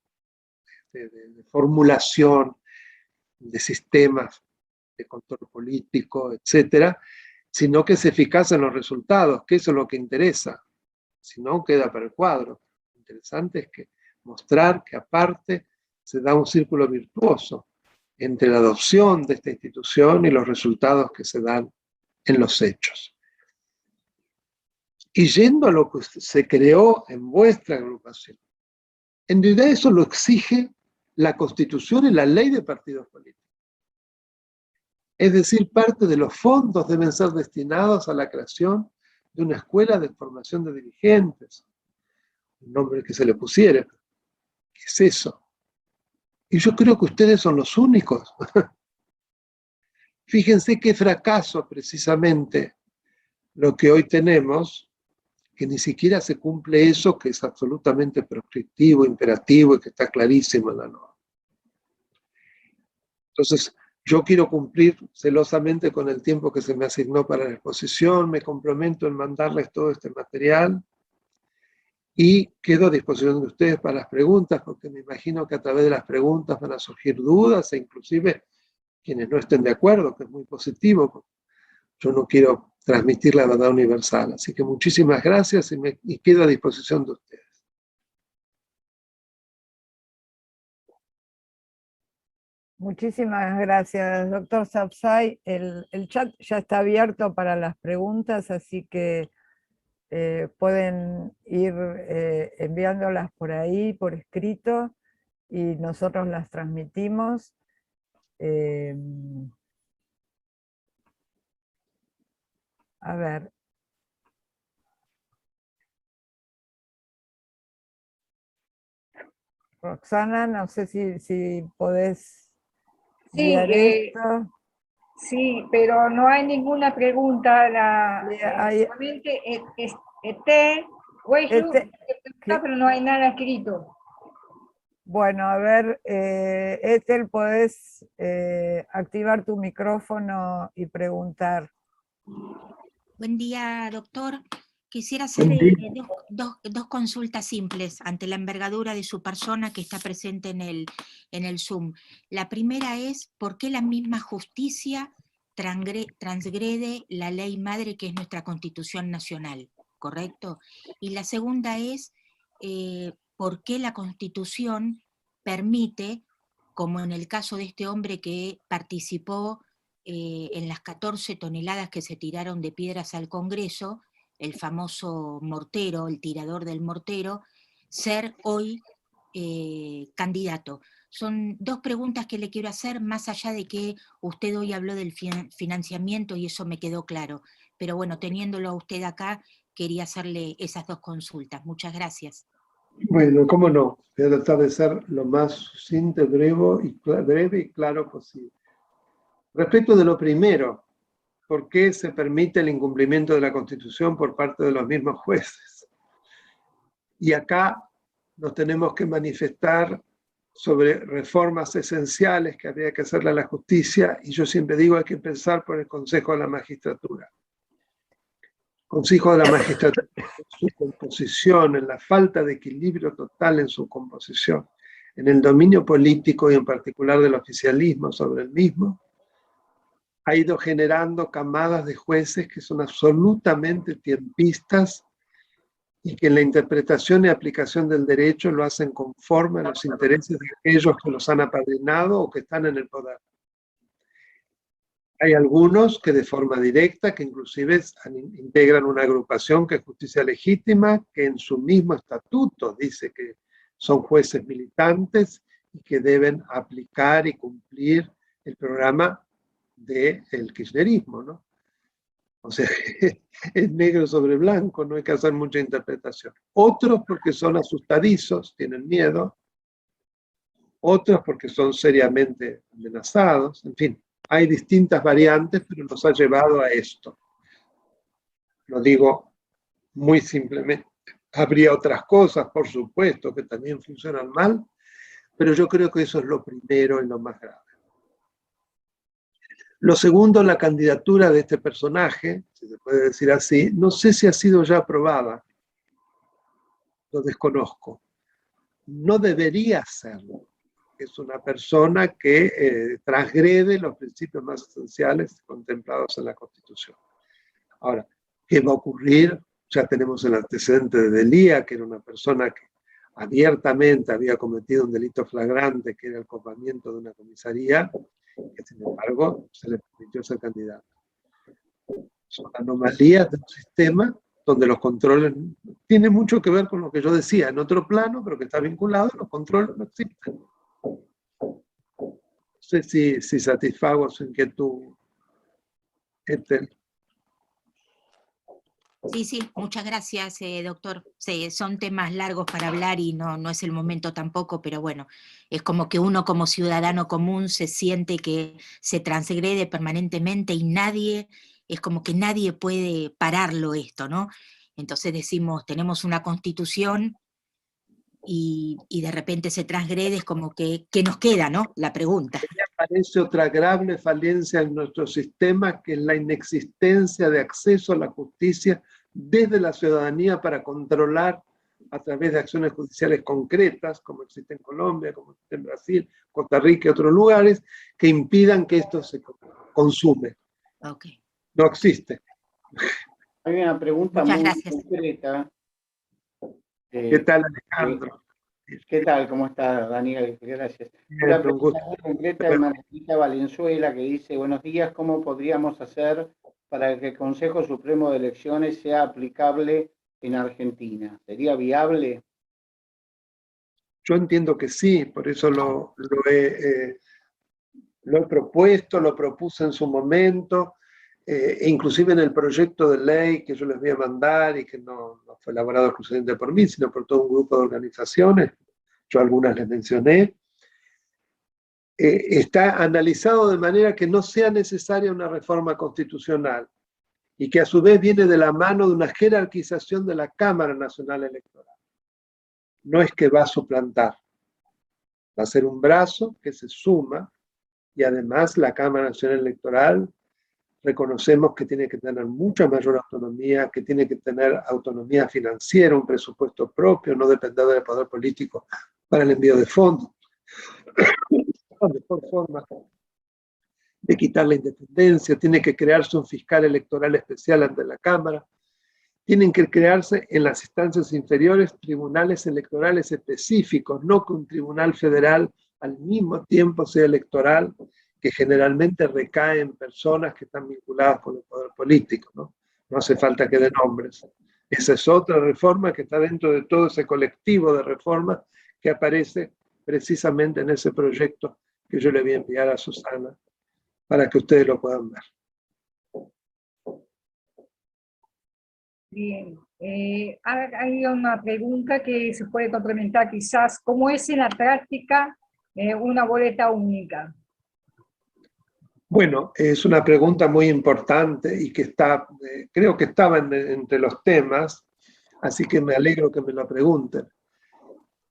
de formulación de sistemas de control político, etcétera, sino que es eficaz en los resultados, que eso es lo que interesa. Si no, queda para el cuadro. Lo interesante es que mostrar que aparte se da un círculo virtuoso entre la adopción de esta institución y los resultados que se dan en los hechos. Y yendo a lo que se creó en vuestra agrupación, en realidad eso lo exige la Constitución y la Ley de Partidos Políticos. Es decir, parte de los fondos deben ser destinados a la creación de una escuela de formación de dirigentes, un nombre que se le pusiera. ¿Qué es eso? Y yo creo que ustedes son los únicos. Fíjense qué fracaso precisamente lo que hoy tenemos, que ni siquiera se cumple eso que es absolutamente prescriptivo, imperativo y que está clarísimo en la norma. Entonces, yo quiero cumplir celosamente con el tiempo que se me asignó para la exposición, me comprometo en mandarles todo este material y quedo a disposición de ustedes para las preguntas, porque me imagino que a través de las preguntas van a surgir dudas e inclusive quienes no estén de acuerdo, que es muy positivo. Yo no quiero transmitir la verdad universal. Así que muchísimas gracias y quedo a disposición de ustedes. Muchísimas gracias, doctor Sapsay. El chat ya está abierto para las preguntas, así que pueden ir enviándolas por ahí, por escrito, y nosotros las transmitimos. A ver, Roxana, no sé si podés Sí, guiar esto. sí, pero no hay ninguna pregunta. Solamente pero no hay nada escrito. Bueno, a ver, Ethel, podés activar tu micrófono y preguntar. Buen día, doctor. Quisiera hacer Buen día. dos consultas simples ante la envergadura de su persona que está presente en el Zoom. La primera es, ¿por qué la misma justicia transgrede la ley madre que es nuestra Constitución Nacional? ¿Correcto? Y la segunda es, ¿por qué la Constitución permite, como en el caso de este hombre que participó en las 14 toneladas que se tiraron de piedras al Congreso, el famoso mortero, el tirador del mortero, ser hoy candidato? Son dos preguntas que le quiero hacer, más allá de que usted hoy habló del financiamiento y eso me quedó claro. Pero bueno, teniéndolo a usted acá, quería hacerle esas dos consultas. Muchas gracias. Bueno, cómo no. Voy a tratar de ser lo más sucinto, breve y claro posible. Respecto de lo primero, ¿por qué se permite el incumplimiento de la Constitución por parte de los mismos jueces? Y acá nos tenemos que manifestar sobre reformas esenciales que habría que hacerle a la justicia, y yo siempre digo hay que empezar por el Consejo de la Magistratura. Consejo de la Magistratura, en su composición, en la falta de equilibrio total en su composición, en el dominio político y en particular del oficialismo sobre el mismo, ha ido generando camadas de jueces que son absolutamente tiempistas y que en la interpretación y aplicación del derecho lo hacen conforme a los intereses de aquellos que los han apadrinado o que están en el poder. Hay algunos que de forma directa, que inclusive integran una agrupación que es Justicia Legítima, que en su mismo estatuto dice que son jueces militantes y que deben aplicar y cumplir el programa del kirchnerismo, ¿no? O sea, es negro sobre blanco, no hay que hacer mucha interpretación. Otros porque son asustadizos, tienen miedo. Otros porque son seriamente amenazados. En fin, hay distintas variantes, pero nos ha llevado a esto. Lo digo muy simplemente. Habría otras cosas, por supuesto, que también funcionan mal, pero yo creo que eso es lo primero y lo más grave. Lo segundo, la candidatura de este personaje, si se puede decir así, no sé si ha sido ya aprobada, lo desconozco. No debería serlo. Es una persona que transgrede los principios más esenciales contemplados en la Constitución. Ahora, ¿qué va a ocurrir? Ya tenemos el antecedente de Delía, que era una persona que abiertamente había cometido un delito flagrante, que era el copamiento de una comisaría, que sin embargo se le permitió ser candidato. Son anomalías de un sistema donde los controles tienen mucho que ver con lo que yo decía en otro plano, pero que está vinculado, los controles no existen. No sé si satisfago su inquietud, Ethel. Sí, muchas gracias, doctor. Sí, son temas largos para hablar y no es el momento tampoco, pero bueno, es como que uno como ciudadano común se siente que se transgrede permanentemente y es como que nadie puede pararlo esto, ¿no? Entonces decimos, tenemos una constitución y de repente se transgrede, es como que nos queda, ¿no? La pregunta. Aparece otra grave falencia en nuestro sistema, que es la inexistencia de acceso a la justicia desde la ciudadanía para controlar a través de acciones judiciales concretas, como existe en Colombia, como existe en Brasil, Costa Rica y otros lugares, que impidan que esto se consume. Okay. No existe. Hay una pregunta Muchas muy gracias. concreta. ¿Qué tal, Alejandro? ¿Qué tal? ¿Cómo está, Daniel? Gracias. Bien, Una un pregunta gusto. muy concreta de Margarita Valenzuela, que dice: buenos días, ¿cómo podríamos hacer para que el Consejo Supremo de Elecciones sea aplicable en Argentina? ¿Sería viable? Yo entiendo que sí, por eso lo he propuesto, lo propuse en su momento, inclusive en el proyecto de ley que yo les voy a mandar y que no fue elaborado exclusivamente por mí, sino por todo un grupo de organizaciones. yo algunas les mencioné, está analizado de manera que no sea necesaria una reforma constitucional y que a su vez viene de la mano de una jerarquización de la Cámara Nacional Electoral. No es que va a suplantar, va a ser un brazo que se suma, y además la Cámara Nacional Electoral reconocemos que tiene que tener mucha mayor autonomía, que tiene que tener autonomía financiera, un presupuesto propio, no depender del poder político para el envío de fondos. La mejor forma de quitar la independencia, tiene que crearse un fiscal electoral especial ante la Cámara, tienen que crearse en las instancias inferiores tribunales electorales específicos, no que un tribunal federal al mismo tiempo sea electoral, que generalmente recae en personas que están vinculadas con el poder político, ¿no? No hace falta que den nombres. Esa es otra reforma que está dentro de todo ese colectivo de reformas que aparece precisamente en ese proyecto que yo le voy a enviar a Susana para que ustedes lo puedan ver. Bien, hay una pregunta que se puede complementar quizás. ¿Cómo es en la práctica una boleta única? Bueno, es una pregunta muy importante y que está, creo que estaba entre los temas, así que me alegro que me lo pregunten.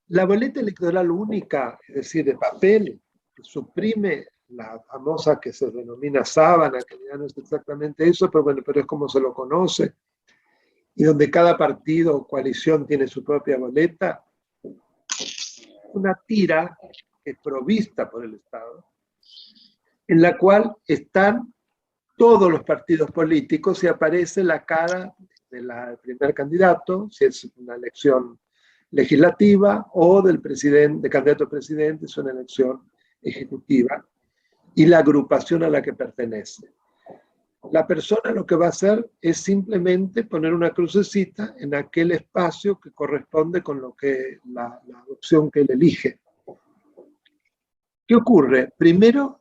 La boleta electoral única, es decir, de papel, suprime la famosa que se denomina sábana, que ya no es exactamente eso, pero bueno, pero es como se lo conoce, y donde cada partido o coalición tiene su propia boleta, una tira que es provista por el Estado, en la cual están todos los partidos políticos y aparece la cara del primer candidato, si es una elección legislativa, o del presidente, de candidato a presidente, es una elección ejecutiva, y la agrupación a la que pertenece. La persona lo que va a hacer es simplemente poner una crucecita en aquel espacio que corresponde con lo que la opción que él elige. ¿Qué ocurre? Primero,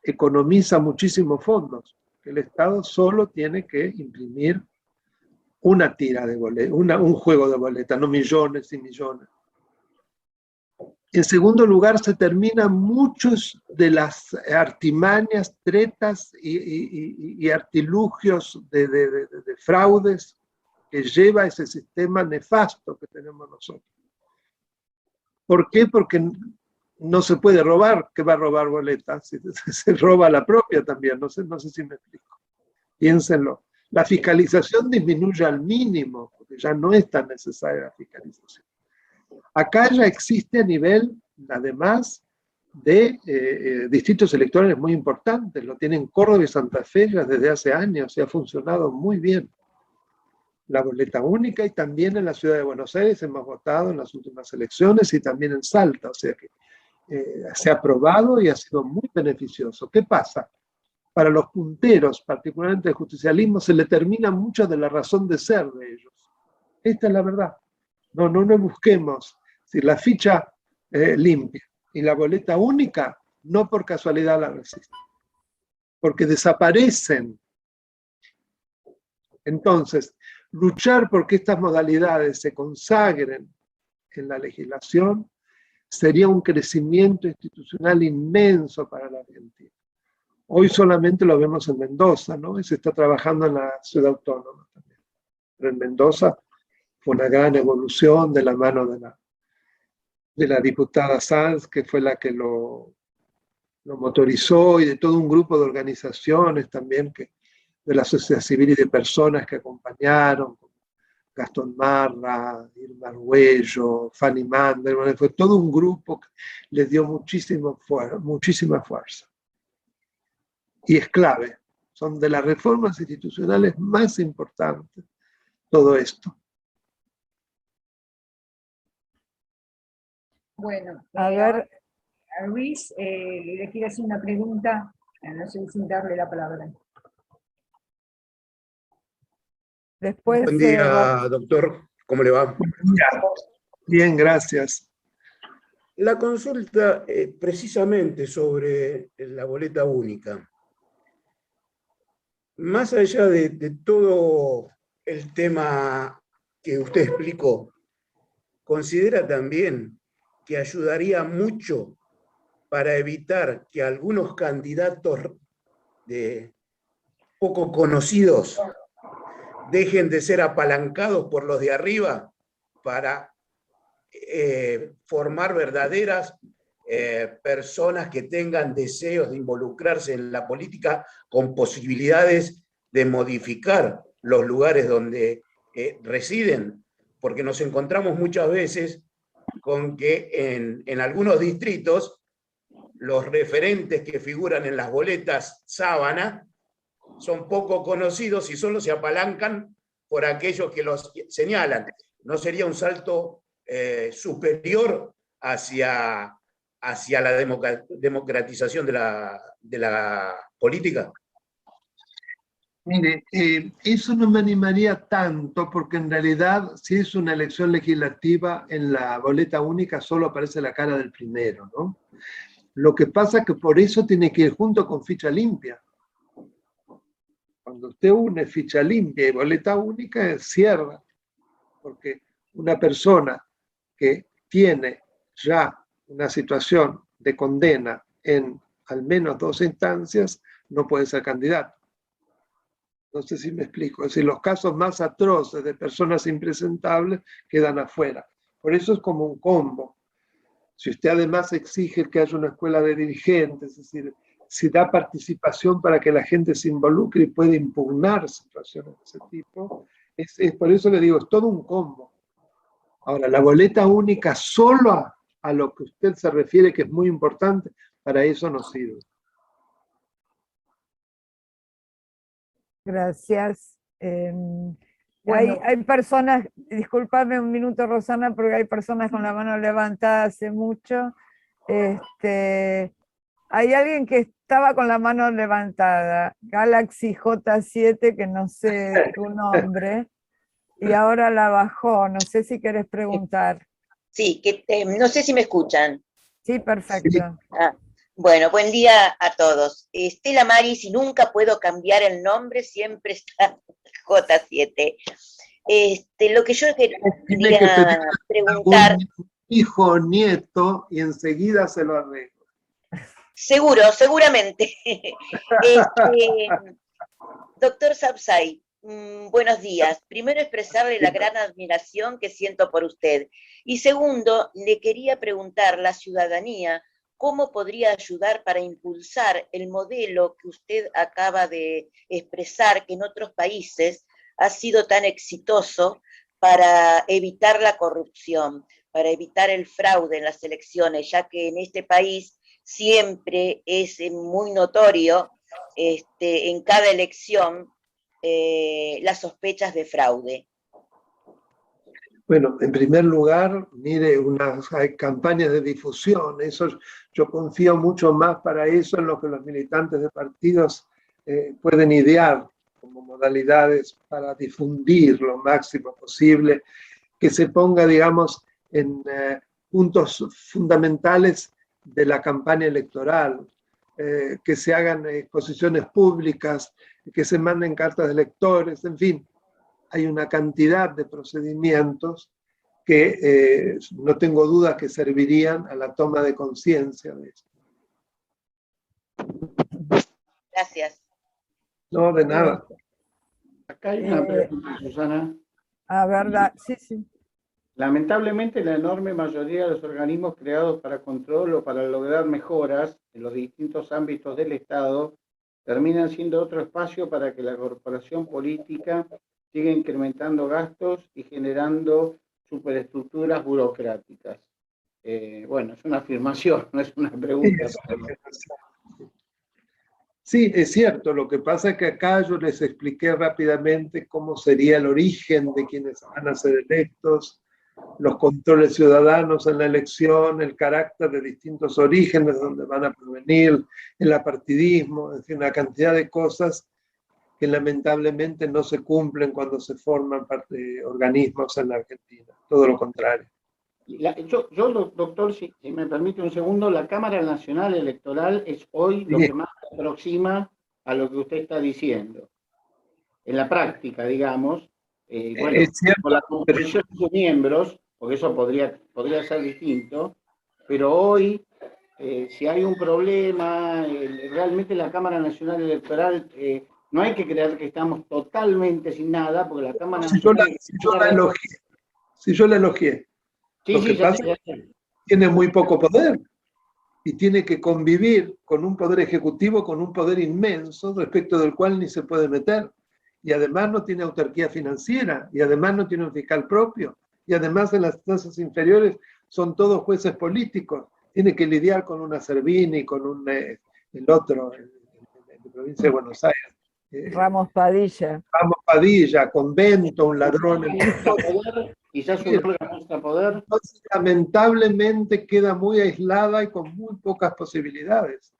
economiza muchísimos fondos. El Estado solo tiene que imprimir una tira de boleta, un juego de boleta, no millones y millones. En segundo lugar, se terminan muchos de las artimañas, tretas y artilugios de fraudes que lleva ese sistema nefasto que tenemos nosotros. ¿Por qué? Porque no se puede robar. ¿Qué va a robar boletas? Se roba la propia también, no sé si me explico. Piénsenlo. La fiscalización disminuye al mínimo, porque ya no es tan necesaria la fiscalización. Acá ya existe a nivel, además, de distritos electorales muy importantes. Lo tienen Córdoba y Santa Fe ya desde hace años y ha funcionado muy bien. La boleta única, y también en la ciudad de Buenos Aires hemos votado en las últimas elecciones, y también en Salta, o sea que se ha aprobado y ha sido muy beneficioso. ¿Qué pasa? Para los punteros, particularmente del justicialismo, se le termina mucho de la razón de ser de ellos. Esta es la verdad. No busquemos la ficha limpia y la boleta única, no por casualidad la resisten, porque desaparecen. Entonces, luchar porque estas modalidades se consagren en la legislación sería un crecimiento institucional inmenso para la Argentina. Hoy solamente lo vemos en Mendoza, ¿no? Y se está trabajando en la ciudad autónoma también. Pero en Mendoza fue una gran evolución de la mano de la diputada Sanz, que fue la que lo motorizó, y de todo un grupo de organizaciones también, de la sociedad civil y de personas que acompañaron, Gastón Marra, Irma Arguello, Fanny Mander, fue todo un grupo que les dio muchísima fuerza. Y es clave, son de las reformas institucionales más importantes todo esto. Bueno, a ver, a Luis le quiero hacer una pregunta, no sé si darle la palabra. después... Buen día, doctor. ¿Cómo le va? Bien, gracias. La consulta precisamente sobre la boleta única. Más allá de todo el tema que usted explicó, ¿considera también que ayudaría mucho para evitar que algunos candidatos poco conocidos dejen de ser apalancados por los de arriba para formar verdaderas personas que tengan deseos de involucrarse en la política con posibilidades de modificar los lugares donde residen, porque nos encontramos muchas veces con que en algunos distritos los referentes que figuran en las boletas sábana son poco conocidos y solo se apalancan por aquellos que los señalan. ¿No sería un salto superior hacia la democratización de la política? Mire, eso no me animaría tanto porque en realidad si es una elección legislativa en la boleta única solo aparece la cara del primero, ¿no? Lo que pasa es que por eso tiene que ir junto con ficha limpia. Cuando usted une ficha limpia y boleta única, cierra, porque una persona que tiene ya una situación de condena en al menos 2 instancias no puede ser candidato. No sé si me explico. Es decir, los casos más atroces de personas impresentables quedan afuera. Por eso es como un combo. Si usted además exige que haya una escuela de dirigentes, es decir, si da participación para que la gente se involucre y pueda impugnar situaciones de ese tipo, por eso le digo, es todo un combo. Ahora, la boleta única solo a lo que usted se refiere, que es muy importante, para eso no sirve. Gracias. Bueno. Hay personas, discúlpame un minuto, Rosana, porque hay personas con la mano levantada hace mucho. Hay alguien que estaba con la mano levantada, Galaxy J7, que no sé tu nombre, y ahora la bajó. No sé si querés preguntar. Sí, no sé si me escuchan. Sí, perfecto. Bueno, buen día a todos. Estela Maris, y nunca puedo cambiar el nombre, siempre está J7. Lo que yo quería preguntar... Hijo, nieto, y enseguida se lo arreglo. Seguramente. Doctor Sabzai, buenos días. Primero, expresarle la gran admiración que siento por usted. Y segundo, le quería preguntar a la ciudadanía cómo podría ayudar para impulsar el modelo que usted acaba de expresar, que en otros países ha sido tan exitoso para evitar la corrupción, para evitar el fraude en las elecciones, ya que en este país siempre es muy notorio en cada elección las sospechas de fraude. Bueno, en primer lugar, mire, hay campañas de difusión, eso yo confío mucho más para eso en lo que los militantes de partidos pueden idear como modalidades para difundir lo máximo posible, que se ponga, digamos, en puntos fundamentales de la campaña electoral, que se hagan exposiciones públicas, que se manden cartas de electores, en fin. Hay una cantidad de procedimientos que no tengo duda que servirían a la toma de conciencia de esto. Gracias. No, de nada. Acá hay una pregunta, Susana. ¿Verdad? Sí, sí. Lamentablemente, la enorme mayoría de los organismos creados para control o para lograr mejoras en los distintos ámbitos del Estado terminan siendo otro espacio para que la corporación política siga incrementando gastos y generando superestructuras burocráticas. Bueno, es una afirmación, no es una pregunta. Sí, es cierto. Lo que pasa es que acá yo les expliqué rápidamente cómo sería el origen de quienes van a ser electos, los controles ciudadanos en la elección, el carácter de distintos orígenes donde van a provenir, el apartidismo, es decir, una cantidad de cosas que lamentablemente no se cumplen cuando se forman organismos en la Argentina, todo lo contrario. Doctor, si me permite un segundo, la Cámara Nacional Electoral es hoy lo que más se aproxima a lo que usted está diciendo. En la práctica, digamos, bueno, es cierto, con la composición de sus miembros, porque eso podría ser distinto, pero hoy, si hay un problema, realmente la Cámara Nacional Electoral, no hay que creer que estamos totalmente sin nada, porque la Cámara Nacional... Si yo la elogié. Sí, Lo que ya pasa sé. es que tiene muy poco poder y tiene que convivir con un poder ejecutivo, con un poder inmenso, respecto del cual ni se puede meter. Y además no tiene autarquía financiera, y además no tiene un fiscal propio, y además en las tasas inferiores son todos jueces políticos. Tiene que lidiar con una Servini, con el otro, en la provincia de Buenos Aires. Ramos Padilla. Ramos Padilla, convento, un ladrón. Quizás un órgano extra poder. Entonces, lamentablemente queda muy aislada y con muy pocas posibilidades.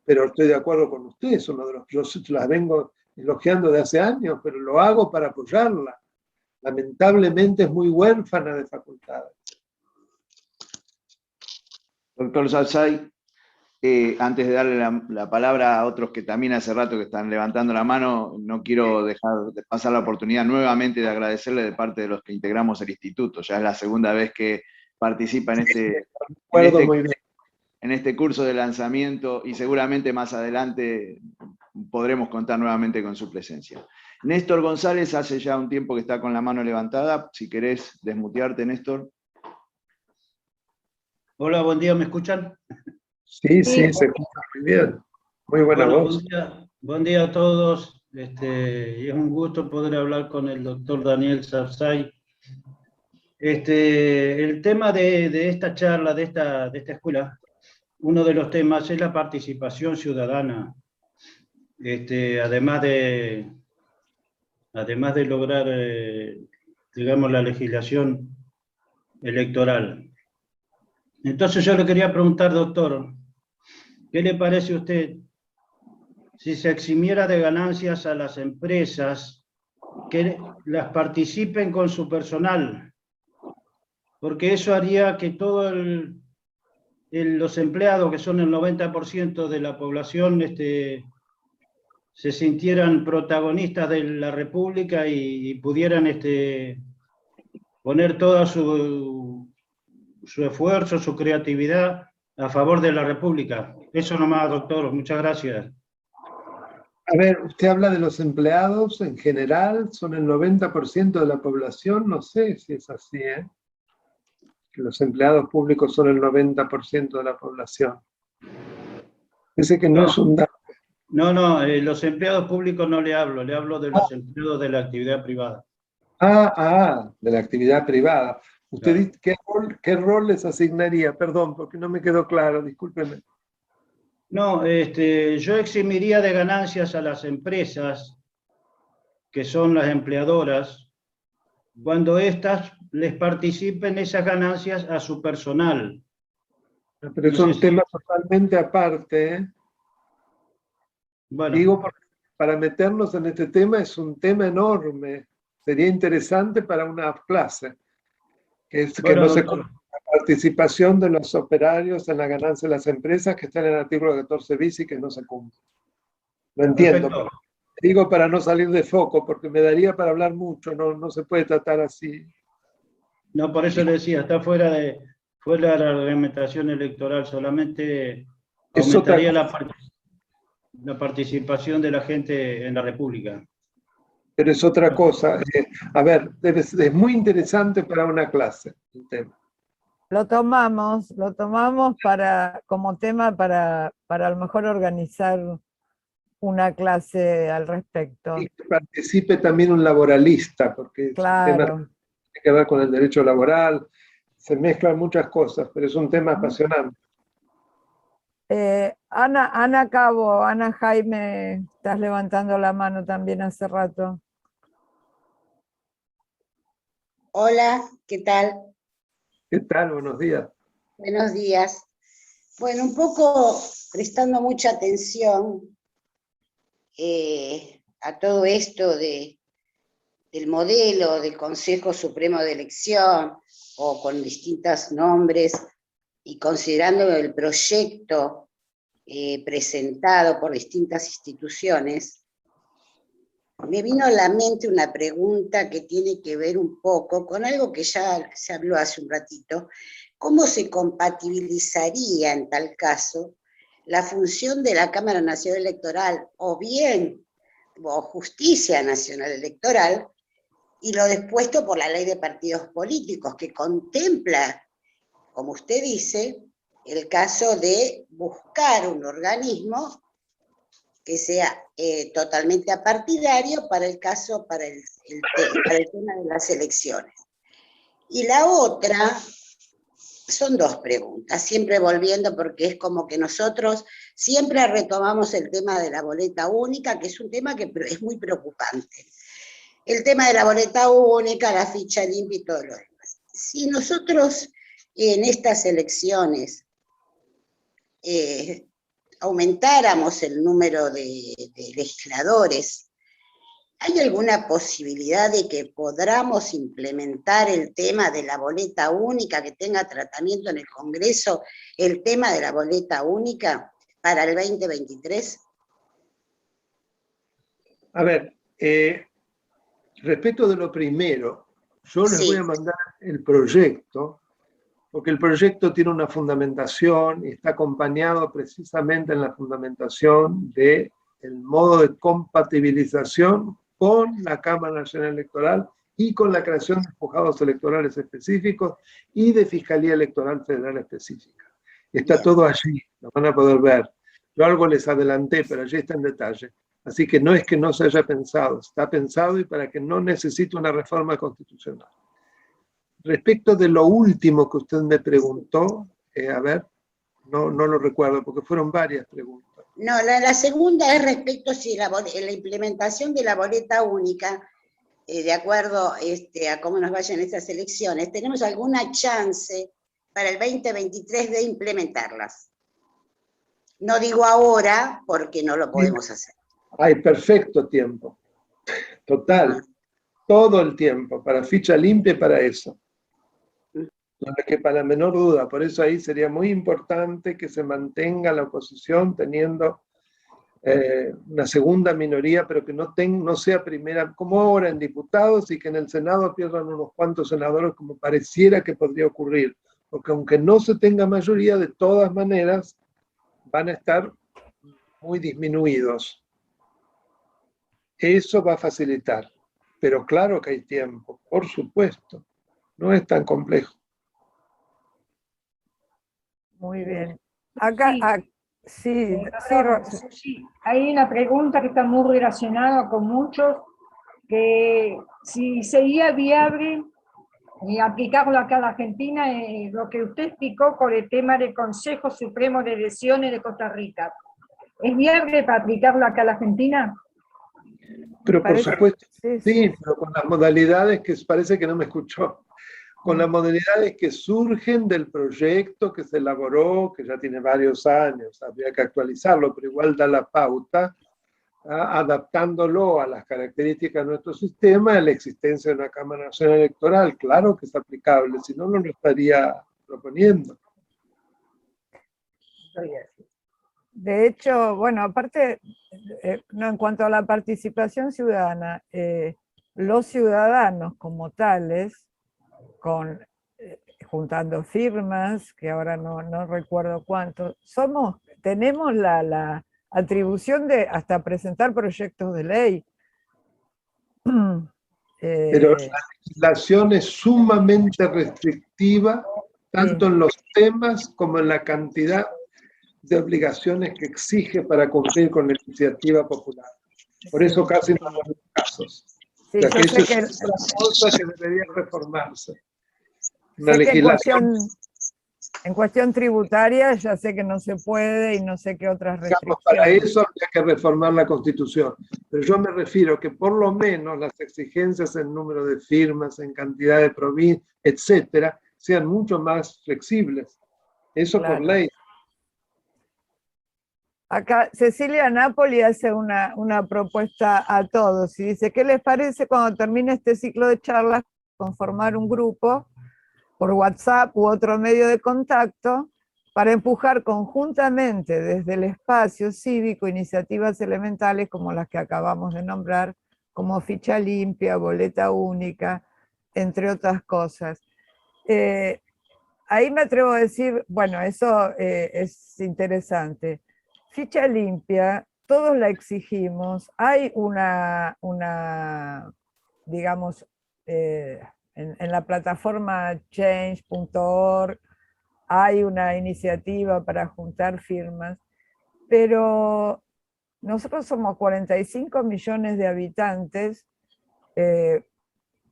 Pero estoy de acuerdo con usted, es uno de los que yo las vengo elogiando de hace años, pero lo hago para apoyarla. Lamentablemente es muy huérfana de facultades. Doctor Sabzai, antes de darle la palabra a otros que también hace rato que están levantando la mano, no quiero dejar de pasar la oportunidad nuevamente de agradecerle de parte de los que integramos el instituto. Ya es la segunda vez que participa en este curso de lanzamiento y seguramente más adelante podremos contar nuevamente con su presencia. Néstor González hace ya un tiempo que está con la mano levantada. Si querés desmutearte, Néstor. Hola, buen día, ¿me escuchan? Sí, se escucha muy bien. Muy buena voz. Buen día a todos. Y es un gusto poder hablar con el doctor Daniel Sabzai. El tema de esta charla, de esta escuela, uno de los temas es la participación ciudadana. Además de lograr, digamos, la legislación electoral. Entonces yo le quería preguntar, doctor, ¿qué le parece a usted si se eximiera de ganancias a las empresas que las participen con su personal? Porque eso haría que todos los empleados, que son el 90% de la población, se sintieran protagonistas de la República y pudieran poner toda su esfuerzo, su creatividad a favor de la República. Eso nomás, doctor. Muchas gracias. A ver, usted habla de los empleados en general, son el 90% de la población, no sé si es así, que los empleados públicos son el 90% de la población. Parece que no es un dato. No, los empleados públicos no le hablo de los empleados de la actividad privada. De la actividad privada. ¿Usted dice qué rol les asignaría? Perdón, porque no me quedó claro, discúlpeme. No, yo eximiría de ganancias a las empresas, que son las empleadoras, cuando éstas les participen esas ganancias a su personal. Pero es un tema totalmente aparte, Bueno. Digo, para meternos en este tema es un tema enorme. Sería interesante para una clase, que no se la participación de los operarios en la ganancia de las empresas, que está en el artículo 14 bis y que no se cumple. Lo entiendo. Digo para no salir de foco, porque me daría para hablar mucho, no se puede tratar así. No, por eso le decía, está fuera de la reglamentación electoral, solamente aumentaría la participación de la gente en la República. Pero es otra cosa. A ver, es muy interesante para una clase el tema. Lo tomamos como tema para a lo mejor organizar una clase al respecto. Y que participe también un laboralista, porque claro. El tema tiene que ver con el derecho laboral, se mezclan muchas cosas, pero es un tema apasionante. Ana Cabo, Ana Jaime, estás levantando la mano también hace rato. Hola, ¿qué tal? ¿Qué tal? Buenos días. Buenos días. Bueno, un poco prestando mucha atención a todo esto del modelo del Consejo Supremo de Elección, o con distintos nombres, y considerando el proyecto presentado por distintas instituciones, me vino a la mente una pregunta que tiene que ver un poco con algo que ya se habló hace un ratito, ¿cómo se compatibilizaría en tal caso la función de la Cámara Nacional Electoral o Justicia Nacional Electoral y lo dispuesto por la Ley de Partidos Políticos, que contempla, como usted dice, el caso de buscar un organismo que sea totalmente apartidario para el caso, para el tema de las elecciones? Y la otra, son dos preguntas, siempre volviendo, porque es como que nosotros siempre retomamos el tema de la boleta única, que es un tema que es muy preocupante. El tema de la boleta única, la ficha limpia y todo lo demás. Si nosotros en estas elecciones aumentáramos el número de legisladores, ¿hay alguna posibilidad de que podamos implementar el tema de la boleta única, que tenga tratamiento en el Congreso, el tema de la boleta única para el 2023? A ver, respecto de lo primero, yo les voy a mandar el proyecto, porque el proyecto tiene una fundamentación y está acompañado precisamente en la fundamentación del modo de compatibilización con la Cámara Nacional Electoral y con la creación de juzgados electorales específicos y de Fiscalía Electoral Federal específica. Está todo allí, lo van a poder ver. Yo algo les adelanté, pero allí está en detalle. Así que no es que no se haya pensado, está pensado y para que no necesite una reforma constitucional. Respecto de lo último que usted me preguntó, a ver, no lo recuerdo porque fueron varias preguntas. No, la segunda es respecto a si la implementación de la boleta única, de acuerdo a cómo nos vayan estas elecciones, ¿tenemos alguna chance para el 2023 de implementarlas? No digo ahora, porque no lo podemos hacer. Hay perfecto tiempo, total, todo el tiempo, para ficha limpia y para eso. No le quepa la menor duda, por eso ahí sería muy importante que se mantenga la oposición teniendo una segunda minoría, pero que no sea primera, como ahora en diputados, y que en el Senado pierdan unos cuantos senadores, como pareciera que podría ocurrir, porque aunque no se tenga mayoría, de todas maneras van a estar muy disminuidos. Eso va a facilitar, pero claro que hay tiempo, por supuesto, no es tan complejo. Muy bien. Acá, sí, hay una pregunta que está muy relacionada con muchos, que si sería viable aplicarlo acá en la Argentina, lo que usted explicó con el tema del Consejo Supremo de Elecciones de Costa Rica. ¿Es viable para aplicarlo acá en la Argentina? Pero por supuesto, sí, pero con las modalidades que parece que no me escuchó. Con las modalidades que surgen del proyecto que se elaboró, que ya tiene varios años, habría que actualizarlo, pero igual da la pauta, adaptándolo a las características de nuestro sistema, a la existencia de una Cámara Nacional Electoral. Claro que es aplicable, si no, no lo estaría proponiendo. De hecho, bueno, aparte, no, en cuanto a la participación ciudadana, los ciudadanos como tales, juntando firmas, que ahora no recuerdo cuánto, tenemos la atribución de hasta presentar proyectos de ley. Pero la legislación es sumamente restrictiva, tanto en los temas como en la cantidad de obligaciones que exige para cumplir con la iniciativa popular. Por eso casi no hay casos. Sí, ya que yo eso sé es una cosa que debería reformarse. Sé que en cuestión tributaria ya sé que no se puede y no sé qué otras restricciones. Para eso habría que reformar la Constitución. Pero yo me refiero que por lo menos las exigencias en número de firmas, en cantidad de provincias, etcétera, sean mucho más flexibles. Eso claro. Por ley. Acá Cecilia Napoli hace una propuesta a todos y dice, ¿qué les parece cuando termine este ciclo de charlas conformar un grupo por WhatsApp u otro medio de contacto para empujar conjuntamente desde el espacio cívico iniciativas elementales como las que acabamos de nombrar, como ficha limpia, boleta única, entre otras cosas? ahí me atrevo a decir, bueno, eso es interesante. Ficha limpia, todos la exigimos, hay una digamos, en la plataforma change.org hay una iniciativa para juntar firmas, pero nosotros somos 45 millones de habitantes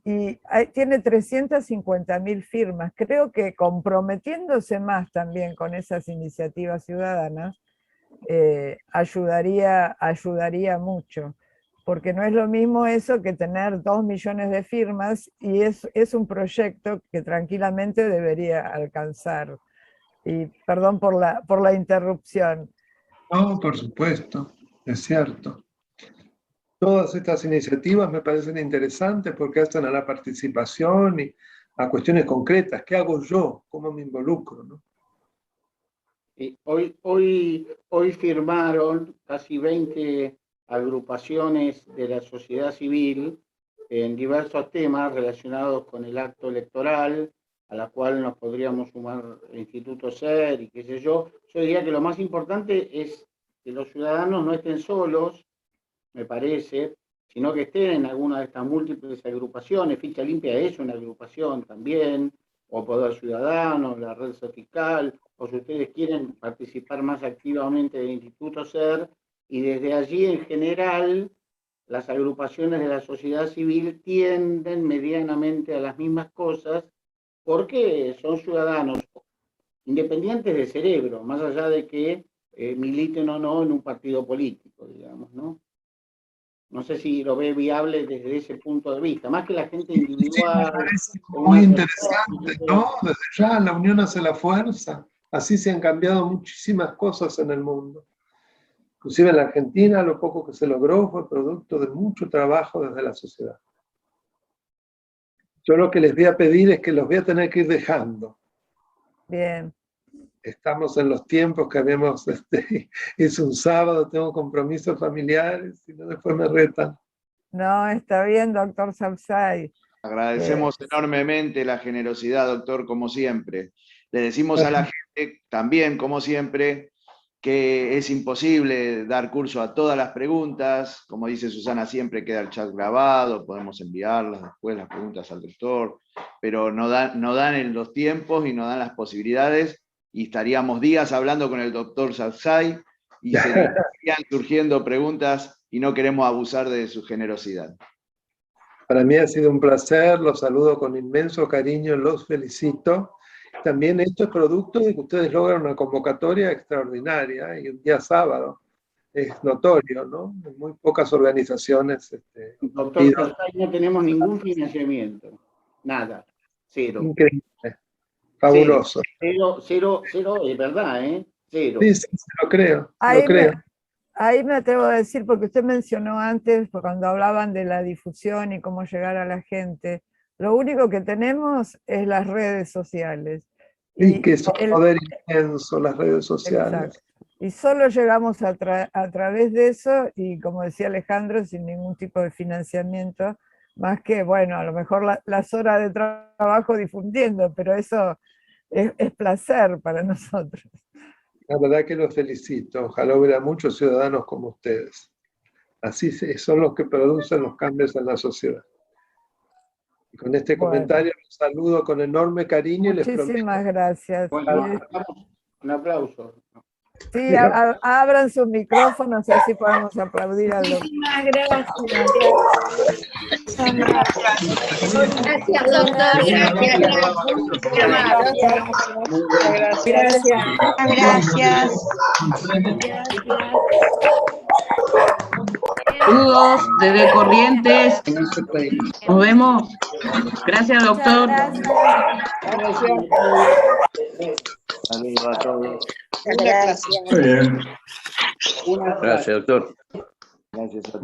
y tiene 350.000 firmas. Creo que comprometiéndose más también con esas iniciativas ciudadanas, ayudaría mucho, porque no es lo mismo eso que tener 2 millones de firmas, y es un proyecto que tranquilamente debería alcanzar. Y perdón por la interrupción. No, por supuesto, es cierto. Todas estas iniciativas me parecen interesantes porque hacen a la participación y a cuestiones concretas. ¿Qué hago yo? ¿Cómo me involucro? ¿No? Y hoy firmaron casi 20 agrupaciones de la sociedad civil en diversos temas relacionados con el acto electoral, a la cual nos podríamos sumar el Instituto SER y qué sé yo. Yo diría que lo más importante es que los ciudadanos no estén solos, me parece, sino que estén en alguna de estas múltiples agrupaciones. Ficha Limpia es una agrupación también, o Poder Ciudadano, la Red Fiscal, o si ustedes quieren participar más activamente del Instituto SER, y desde allí en general las agrupaciones de la sociedad civil tienden medianamente a las mismas cosas, porque son ciudadanos independientes de cerebro, más allá de que militen o no en un partido político, digamos, ¿no? No sé si lo ve viable desde ese punto de vista, más que la gente individual. Sí, me parece muy interesante, ¿no? Desde ya la unión hace la fuerza. Así se han cambiado muchísimas cosas en el mundo. Inclusive en la Argentina lo poco que se logró fue producto de mucho trabajo desde la sociedad. Yo lo que les voy a pedir es que los voy a tener que ir dejando. Bien. Estamos en los tiempos que habíamos, es un sábado, tengo compromisos familiares, y no después me retan. No, está bien, doctor Sapsay. Agradecemos enormemente la generosidad, doctor, como siempre. Le decimos a la gente también, como siempre, que es imposible dar curso a todas las preguntas. Como dice Susana, siempre queda el chat grabado, podemos enviarlas después, las preguntas al doctor, pero no dan en los tiempos y no dan las posibilidades, y estaríamos días hablando con el doctor Sapsay y seguirían surgiendo preguntas y no queremos abusar de su generosidad. Para mí ha sido un placer, los saludo con inmenso cariño, los felicito. También esto es producto de que ustedes logran una convocatoria extraordinaria, y un día sábado es notorio, ¿no? En muy pocas organizaciones. Doctor Sapsay, no tenemos ningún financiamiento, nada, cero. Increíble, fabuloso. Cero, es verdad, ¿eh? Cero. Sí, lo creo, lo creo. Ahí me atrevo a decir, porque usted mencionó antes, cuando hablaban de la difusión y cómo llegar a la gente, lo único que tenemos es las redes sociales. Y que es un poder inmenso, las redes sociales. Exacto. Y solo llegamos a través de eso, y como decía Alejandro, sin ningún tipo de financiamiento, más que, bueno, a lo mejor las horas de trabajo difundiendo, pero eso es placer para nosotros. La verdad que los felicito. Ojalá hubiera muchos ciudadanos como ustedes. Así son los que producen los cambios en la sociedad. Y con este comentario los saludo con enorme cariño. Muchísimas gracias. Bueno, un aplauso. Sí, abran sus micrófonos, así podemos aplaudir al doctor. Muchísimas gracias. Gracias, doctor. Gracias. Saludos desde Corrientes. Nos vemos. Gracias, doctor. Saludos a todos. Gracias. Muy bien. Gracias, doctor. Gracias a todos.